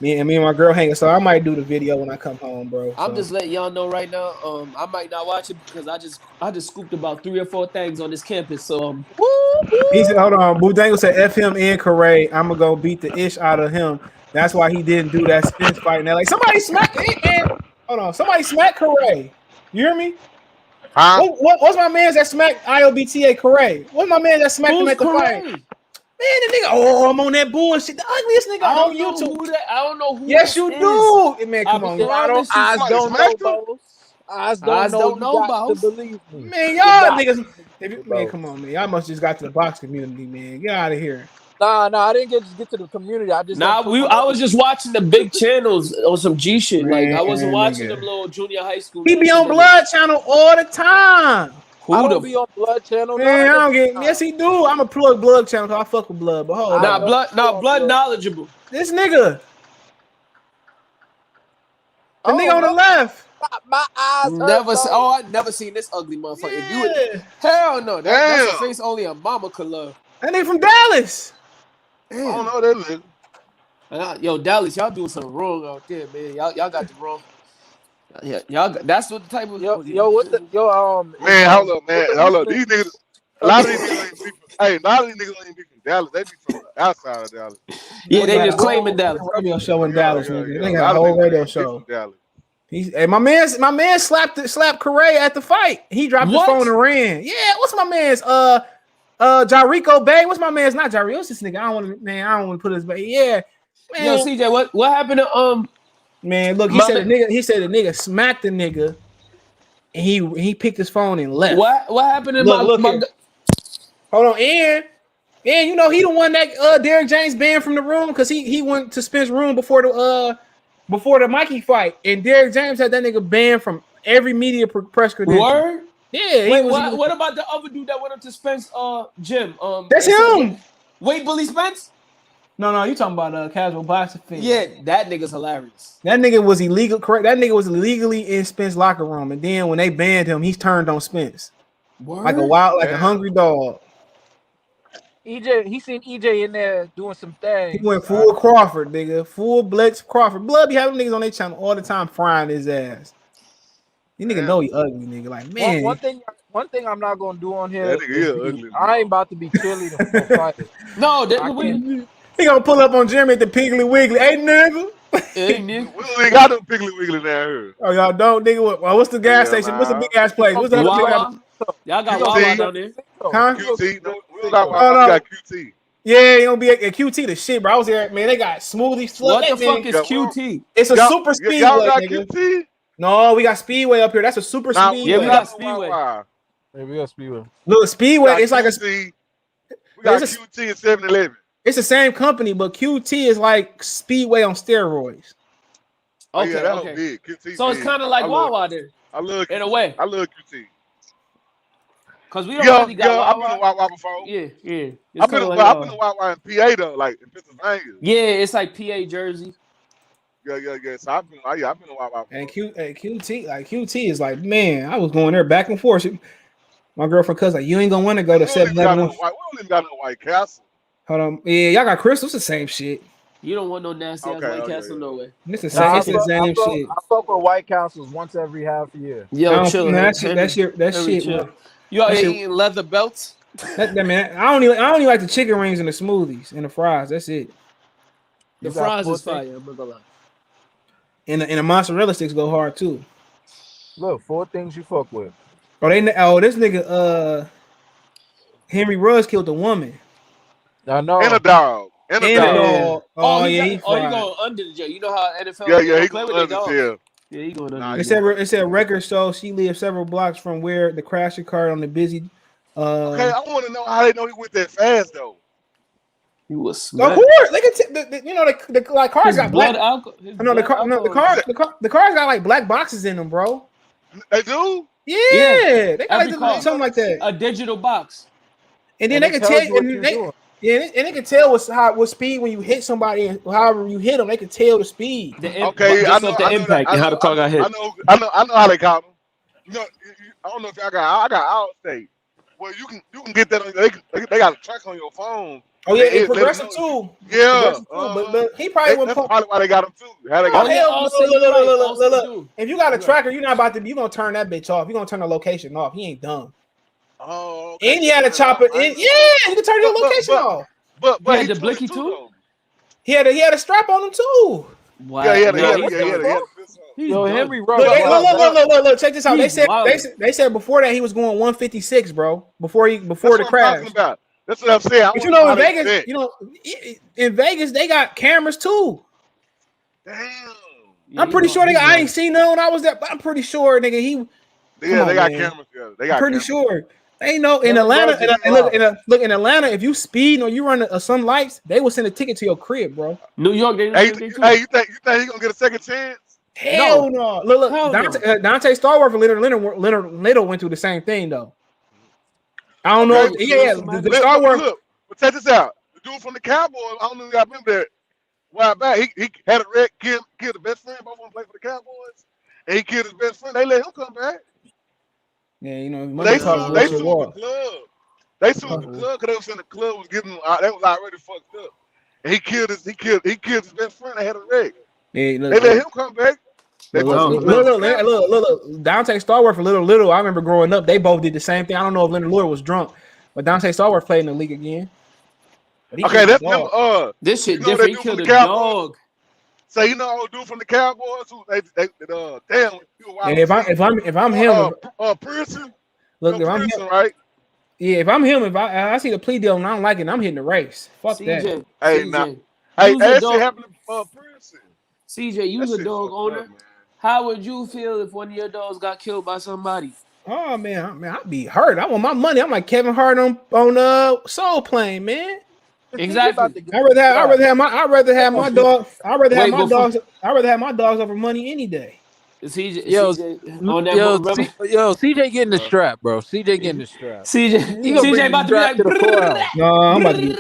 H: Me and my girl hanging, so I might do the video when I come home, bro.
I: I'm just letting y'all know right now. I might not watch it because I just scooped about 3 or 4 things on this campus. So
H: he said, hold on, Budango said F him and Correa. I'm gonna go beat the ish out of him. That's why he didn't do that Spence fight. Now, like somebody smack it, man. Hold on, somebody smack Correa. You hear me? Huh? What's my man's that smacked IOBTA Correa? What's my man that smacked him at the fight? Man, the nigga, I'm on that bullshit. The ugliest nigga on YouTube.
I: I don't know who.
H: Yes, you do. Man, come on.
G: Eyes don't know about. Believe me.
H: Man, y'all niggas. Man, come on, man. Y'all must just got to the box community, man. Get out of here.
G: Nah, I didn't get to the community. I
I: was just watching the big channels on some G shit. Man, like I wasn't watching them little junior high school.
H: He be on Blood Channel all the time.
G: I don't be on Blood Channel.
H: Man, I don't get. Yes, he do. I'm a plug Blood Channel. I fuck with Blood, but hold on.
I: Blood knowledgeable.
H: This nigga. The nigga on the left.
G: My eyes.
I: I never seen this ugly motherfucker. Yeah. Hell no. That's a face only a mama could love.
H: That nigga from Dallas.
B: Damn. I don't know that nigga.
I: Yo, Dallas, y'all doing something wrong out there, man. Y'all got the wrong. Yeah, y'all. That's what the type of
B: man. Hold up, man. Hold up. These niggas. A lot of these niggas ain't be from Dallas. They be from outside of Dallas.
I: Yeah, they just claiming Dallas.
H: Radio show in Dallas, nigga. They got a whole radio show. Hey, my man slapped Correa at the fight. He dropped his phone and ran. Yeah, what's my man's Jarico Bay? What's my man's not Jarico? What's this nigga? I don't want to put his Bay. Yeah, man.
I: Yo, CJ, what happened to
H: Man, look, he said the nigga smacked the nigga, and he picked his phone and left.
I: What happened to
H: my hold on, and you know he the one that Derrick James banned from the room because he went to Spence's room before the Mikey fight, and Derrick James had that nigga banned from every media press credential.
I: Word?
H: Yeah, he
I: Wait,
H: was.
I: what about the other dude that went up to Spence gym?
H: That's him.
I: Wait, Bully Spence?
H: No, you talking about casual boxing fan.
I: Yeah, that nigga's hilarious.
H: That nigga was illegal. Correct. That nigga was illegally in Spence locker room, and then when they banned him, he's turned on Spence like a hungry dog.
G: He seen EJ in there doing some things.
H: He went full Crawford, nigga, full Blex Crawford. Blood be having niggas on their channel all the time frying his ass. You nigga know he ugly, nigga. Like man,
G: one thing I'm not gonna do on here.
B: That nigga is ugly.
G: I ain't about to be cheerleading for fighters.
I: No,
H: he gonna pull up on Jeremy at the Piggly Wiggly. Hey nigga.
I: Hey nigga.
B: We ain't got no Piggly Wiggly down here.
H: Oh y'all don't, nigga. What's the gas station? What's the big ass place? What's the
I: Wawa? Y'all got Wawa down there.
H: Huh?
B: QT. No, we got QT.
H: Yeah, you gonna be at QT the shit, bro. I was there, man. They got smoothies.
I: What the fuck is QT?
H: It's a super speedway,
B: y'all got
H: nigga.
B: QT?
H: No, we got Speedway up here. That's a super speedway.
I: Yeah, we got Speedway.
G: Yeah, we got Speedway.
H: Look, Speedway, it's like
B: we got QT and 7-Eleven.
H: It's the same company, but QT is like Speedway on steroids.
I: Okay,
B: yeah,
I: okay.
B: Big. QT
I: So it's kind of like Wawa there.
B: I love
I: in a way.
B: I love QT.
I: Cause we don't really got Wawa.
B: I've been to Wawa before.
I: Yeah.
B: I've been to Wawa in PA though, like in Pennsylvania.
I: Yeah, it's like PA Jersey.
B: Yeah. So I've been to Wawa.
H: And QT is like, man, I was going there back and forth. My girlfriend cousin, like, you ain't gonna want to go to 7-Eleven.
B: We don't even got no White Castle.
H: Hold on, yeah, y'all got Crystal. It's the same shit.
I: You don't want no nasty ass White Castle, no way.
H: It's the same shit.
G: I fuck with White Castles once every half a year.
I: Yo, chill.
H: That shit.
I: You out here eating leather belts?
H: That man, I don't even like the chicken rings and the smoothies and the fries. That's it.
I: The fries is fire. I'm not gonna lie.
H: And the mozzarella sticks go hard too.
G: Look, 4 things you fuck with.
H: This nigga Henry Ruggs killed a woman.
G: I know.
B: And a dog. And a dog.
I: Oh yeah, he going under the jail. You know how NFL?
B: Yeah, he going under the jail.
I: Yeah, he going under.
H: It said record show she lived several blocks from where the crash occurred on the busy.
B: Okay, I want to know how they know he went that fast though.
I: He was smart.
H: Of course, they can. The like cars got black. The cars got like black boxes in them, bro.
B: They do.
H: Yeah. They got like something like that.
I: A digital box.
H: And then they can tell. And they can tell what speed when you hit somebody, and however you hit them, they can tell the speed.
B: Okay, I know
I: the impact and how the car got hit.
B: I know how they caught them. You know, I don't know if y'all got Outstate. Well, you can get that on. They got a track on your phone.
H: Oh yeah, it's Progressive too.
B: Yeah,
H: but he probably went.
B: That's probably why they got him too. How they got
H: look. If you got a tracker, you're not about to. You gonna turn that bitch off. You gonna turn the location off. He ain't dumb.
B: Oh, okay.
H: And he had a chopper. You can turn your location off.
B: But
I: he had the blicky too.
H: He had a strap on him too.
I: Wow.
B: Yeah.
G: Yo, Henry Ruggs.
H: Look, check this out. They said before that he was going 156, bro. Before the crash.
B: That's what I'm saying.
H: But you know, in Vegas, in Vegas they got cameras too.
B: Damn.
H: I'm pretty sure I ain't seen none when I was there, but I'm pretty sure, nigga,
B: they got cameras. Yeah, they got.
H: I'm pretty sure. They know in Atlanta. Look in Atlanta, if you speed or you run some lights, they will send a ticket to your crib, bro.
I: New York, you think
B: he gonna get a second chance?
H: Hell no. Look. Dante Starworth and Leonard Little went through the same thing though. I don't know. The Starworth.
B: Look, but check this out. The dude from the Cowboys, I don't know if y'all remember that. A while back, he had a wreck, killed the best friend. Both of them played for the Cowboys, and he killed his best friend. They let him come back.
H: Yeah,
B: they sued the club. They sued the club because they was saying the club was giving them. They was already fucked up. And he killed his best friend. They had a wreck.
H: Yeah,
B: they let him come back.
H: Look, Dante Starworth and Little. I remember growing up, they both did the same thing. I don't know if Leonard Lord was drunk, but Dante Starworth played in the league again.
B: Okay, that's
I: this shit different. He killed a dog.
B: So you know old dude from the Cowboys who they damn.
H: And if I'm him,
B: Pearson.
H: Look, if I'm him,
B: right?
H: Yeah, if I'm him, if I see the plea deal and I don't like it, I'm hitting the race. Fuck that.
B: That shit happened to Pearson.
I: CJ, you was a dog owner. How would you feel if one of your dogs got killed by somebody?
H: Oh man, I'd be hurt. I want my money. I'm like Kevin Hart on Soul Plane, man.
I: Exactly.
H: I'd rather have my dogs over money any day.
I: CJ on that mo- remember?
G: CJ getting the strap, bro. CJ getting the strap. He gonna bring
I: CJ
G: the
I: about to be
G: strap
I: like,
G: to the courthouse.
H: No, I'm about to get.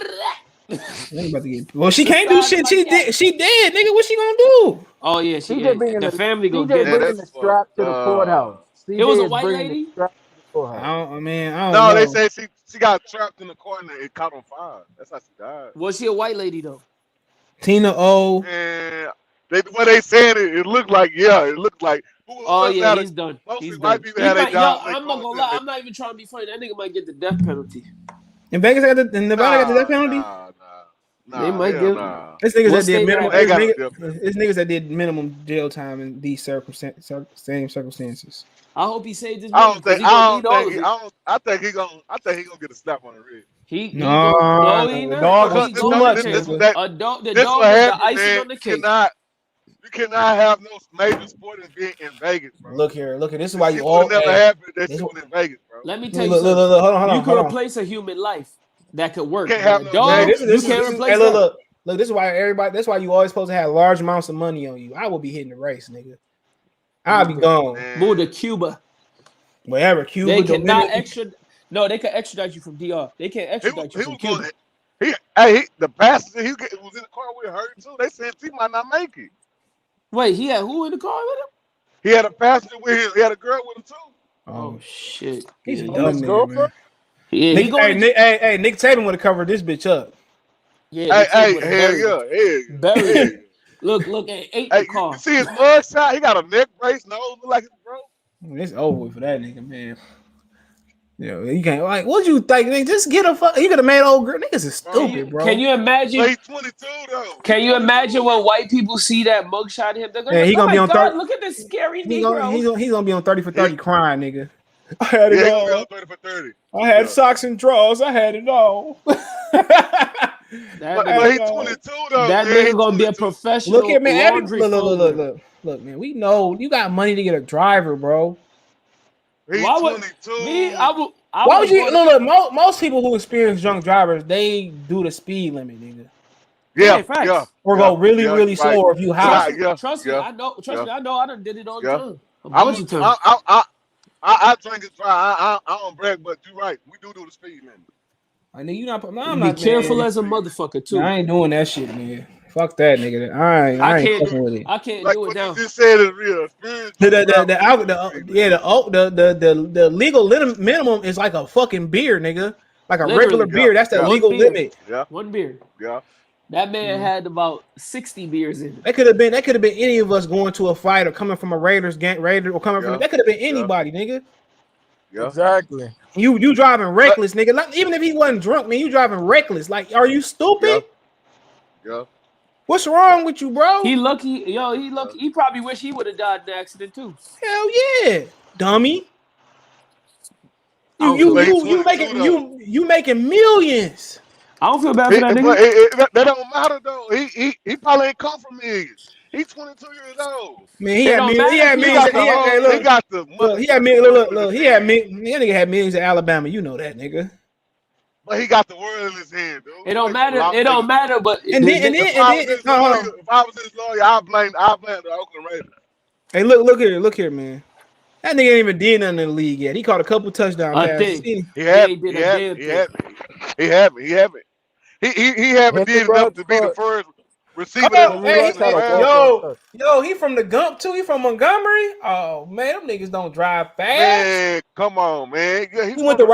H: I'm about to get. Well, she can't do shit. She did. She dead, nigga. What she gonna do?
I: oh yeah,
G: CJ bringing
I: the family gonna
G: CJ
I: get
B: Man,
I: it.
G: bringing
B: that's
G: the
B: fucked
G: strap to the courthouse.
I: It was a
G: CJ is
I: white
G: bringing the
I: lady.
G: strap to the courthouse.
H: I don't
B: No, they
H: know.
B: say she got trapped in the corner and it caught on fire. That's how she died.
I: Was she a white lady though?
H: Tina O.
B: And what they said, it looked like, it looked like.
I: Oh
B: Who
I: yeah,
B: had
I: he's done.
B: mostly
I: He's
B: white
I: done.
B: people
I: He
B: had their
I: might, yo,
B: job.
I: I'm not gonna lie. I'm not even trying to be funny. That nigga might get the death penalty.
H: In Vegas, in Nevada, got the death penalty.
I: They might give.
B: Nah.
H: It's niggas
I: What
H: that did
I: state
H: minimum.
I: that?
B: They got
H: It's niggas that did minimum jail time in these same circumstances.
I: I hope he saved his
B: I
I: money
B: don't
I: because
B: think.
I: he gonna need all of it.
B: I think he gonna get a slap on the wrist.
I: He
H: No,
I: gonna, no, he
H: the
I: not.
H: dog
I: No,
H: was
I: he
H: too
I: gonna
H: much.
I: change.
B: This
H: Nigga.
I: The
B: this
I: dog
B: what
I: was the
B: happened,
I: icing
B: man.
I: on the cake.
B: You cannot have no major sporting event in Vegas, bro.
H: Look here. This is
B: This
H: why
B: shit
H: you
B: would
H: all.
B: have never
H: Hey,
B: happened. That
H: this
B: shit was in Vegas, bro.
I: Let me tell you
H: look,
I: something.
H: hold
I: You
H: on.
I: can replace a human life that could work.
B: Can't
I: But
B: have
I: a
B: no
I: dog,
B: major-
I: you can't replace
H: hey,
I: that.
H: look. This is why everybody. That's why you always supposed to have large amounts of money on you. I will be hitting the race, nigga. I'll be gone.
B: Man.
I: Move to Cuba.
H: Wherever Cuba,
I: They cannot
H: Dominican.
I: No, they can extradite you from DR. They can't extradite you from Cuba.
B: The passenger was in the car with her too. They said he might not make it.
I: Wait, he had who in the car with him?
B: He had a passenger with him. He had a girl with him too.
I: Oh shit.
H: He's a
I: Yeah,
H: dumb nigga, man.
I: Yeah,
H: Nick,
I: he going
H: Nick Tatum would have covered this bitch up.
I: Yeah,
B: Hell yeah.
I: Buried. Look, ate the car.
B: You see his mug shot? He got a neck brace, nose look like it's broke.
H: It's over for that nigga, man. Yeah, you can't like. What you think? Nigga, just get a fuck. You could have made old girl. Niggas is stupid, bro.
I: Can you imagine?
B: He's 22 though.
I: Can you imagine when white people see that mugshot of him? They're
H: Yeah, he gonna be on 30.
I: Look at this scary
H: He's
I: Negro.
H: gonna be on 30 for 30 crying, nigga. I had it
B: Yeah, he
H: all.
B: gonna be on 30 for 30.
H: I had socks and drawers. I had it all.
B: But he's 22 though.
I: That
B: man.
I: nigga gonna be a professional.
H: Look at man.
I: laundry
H: Look, man. We know you got money to get a driver, bro.
B: He's
I: Why would
B: 22.
I: me?
H: Why would you look? Most people who experience drunk drivers, they do the speed limit, nigga.
B: Yeah.
H: Or go really slow. Or if you high.
I: Trust me, I know. Trust me, I know. I done did it all the time. A
B: I
I: bunch of times.
B: drink and drive. I don't brag, but you're right. We do the speed limit.
H: I know you not. I'm
I: Be
H: not
I: careful
H: man.
I: as a motherfucker too.
H: I ain't doing that shit, man. Fuck that, nigga. I ain't fucking with it.
I: I can't
B: Like
I: do it
B: what
I: now.
B: you just said is real.
H: The legal minimum is like a fucking beer, nigga. Like a regular beer. That's the legal limit.
B: Yeah.
I: One beer.
B: Yeah.
I: That man had about 60 beers in it.
H: That could have been any of us going to a fight or coming from a Raiders or coming from that could have been anybody, nigga.
B: Yeah.
G: Exactly.
H: You driving reckless, nigga. Like, even if he wasn't drunk, man, you driving reckless. Like, are you stupid?
B: Yeah.
H: What's wrong with you, bro?
I: He lucky. He probably wish he would have died in an accident too.
H: Hell yeah, dummy.
I: You
H: You making millions.
I: I don't feel bad for that nigga.
B: That don't matter though. He probably ain't come from millions. He's 22 years old.
H: Man, he had millions. He had millions. That nigga had millions in Alabama. You know that, nigga.
B: But he got the world in his hand, dude.
I: It don't matter. It don't matter. But
B: if I was his lawyer, I'll blame the Oakland Raiders.
H: Hey, look here, man. That nigga ain't even did nothing in the league yet. He caught a couple touchdown passes.
B: He haven't did enough to be the first receiver.
H: Yo, he from the Gump too. He from Montgomery. Oh man, them niggas don't drive fast.
B: Man, come on, man.
H: He went to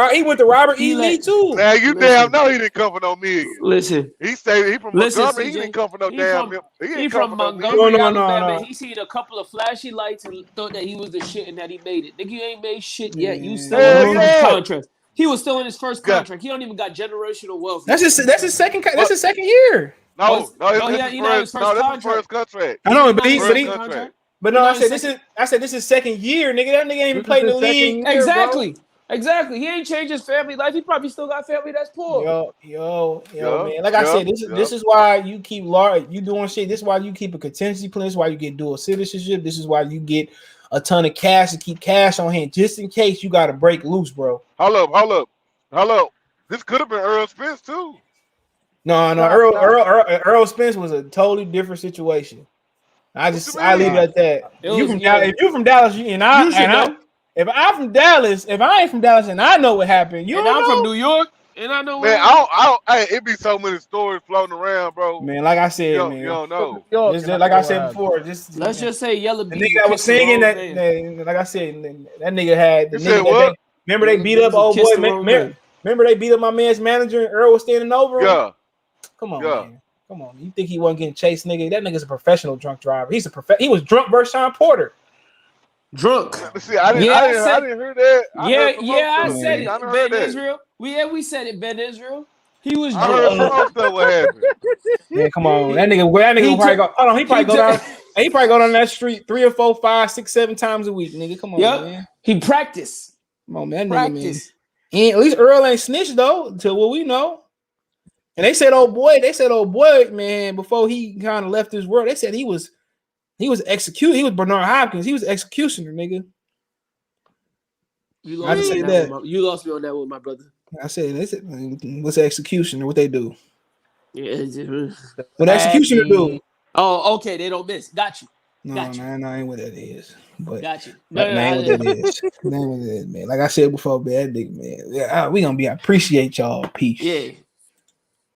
H: Robert E. Lee too.
B: Man, you damn know he didn't come for no million.
I: Listen,
B: he said he from Montgomery. He didn't come for no damn.
I: He from Montgomery, Alabama. He seen a couple of flashy lights and thought that he was the shit and that he made it. Nigga, you ain't made shit yet. You still in his contract. He was still in his first contract. He don't even got generational wealth.
H: That's his second year.
B: No,
I: his first contract.
H: I know, but I said this is second year, nigga. That nigga ain't even played in the league.
I: Exactly. He ain't changed his family life. He probably still got family that's poor.
H: Yo, man. Like I said, this is why you keep you doing shit. This is why you keep a contingency plan. This is why you get dual citizenship. This is why you get a ton of cash and keep cash on hand just in case you got to break loose, bro.
B: Hold up. This could have been Earl Spence too.
H: No. Earl Spence was a totally different situation. I
B: What
H: just
B: you
H: I leave it
B: mean?
H: at that.
I: It
H: You
I: was-
H: from
I: yeah.
H: Dallas? If you from Dallas, and
I: You should know.
H: if I'm from Dallas, if I ain't from Dallas and I know what happened, you
I: And
H: don't
I: I'm
H: know.
I: from New York, and I know
B: Man,
I: what.
B: hey, it be so many stories floating around, bro.
H: Man, like I said,
B: You
H: man,
B: don't know.
H: just like I said before, just
I: Let's just say Yellow
H: the
I: Bees
H: nigga that was
I: kissed the
H: singing
I: wrong
H: that,
I: man.
H: like I said, that nigga had the
B: You said
H: nigga that
B: what?
H: remember they beat up
I: Yellow
H: old
I: Bees
H: boy.
I: kissed the wrong man.
H: Remember they beat up my man's manager and Earl was standing over him.
B: Yeah,
H: Come on,
B: yeah.
H: man. Come on. You think he wasn't getting chased, nigga? That nigga's a professional drunk driver. He was drunk versus Sean Porter.
I: Drunk.
B: See, I didn't hear that. I heard some more
I: I
B: stuff.
I: said
B: I
I: it.
B: done
I: Ben
B: heard that.
I: Israel. We said it. Ben Israel. He was
B: I heard some
I: drunk.
B: more stuff. What happened?
H: Man, come on. That nigga probably go. Hold on, he probably go down that street 3 or 4, 5, 6, 7 times a week, nigga. Come on, man.
I: He practiced.
H: Come on, man. That nigga, man. At least Earl ain't snitched though, until what we know. And they said, old boy, man, before he kind of left this world, they said he was executed. He was Bernard Hopkins. He was executioner, nigga.
I: You
H: I
I: lost,
H: say
I: me
H: that.
I: you lost me on that with my brother.
H: I said, they said, what's the executioner? What they do?
I: Yeah.
H: What the executioner do?
I: Oh, okay. They don't miss. Got you.
H: No, ain't what that is. But
I: Got you.
H: That ain't what that is. That ain't what that is, man. Like I said before, man, that nigga, man. Yeah, we gonna be. I appreciate y'all. Peace.
I: Yeah.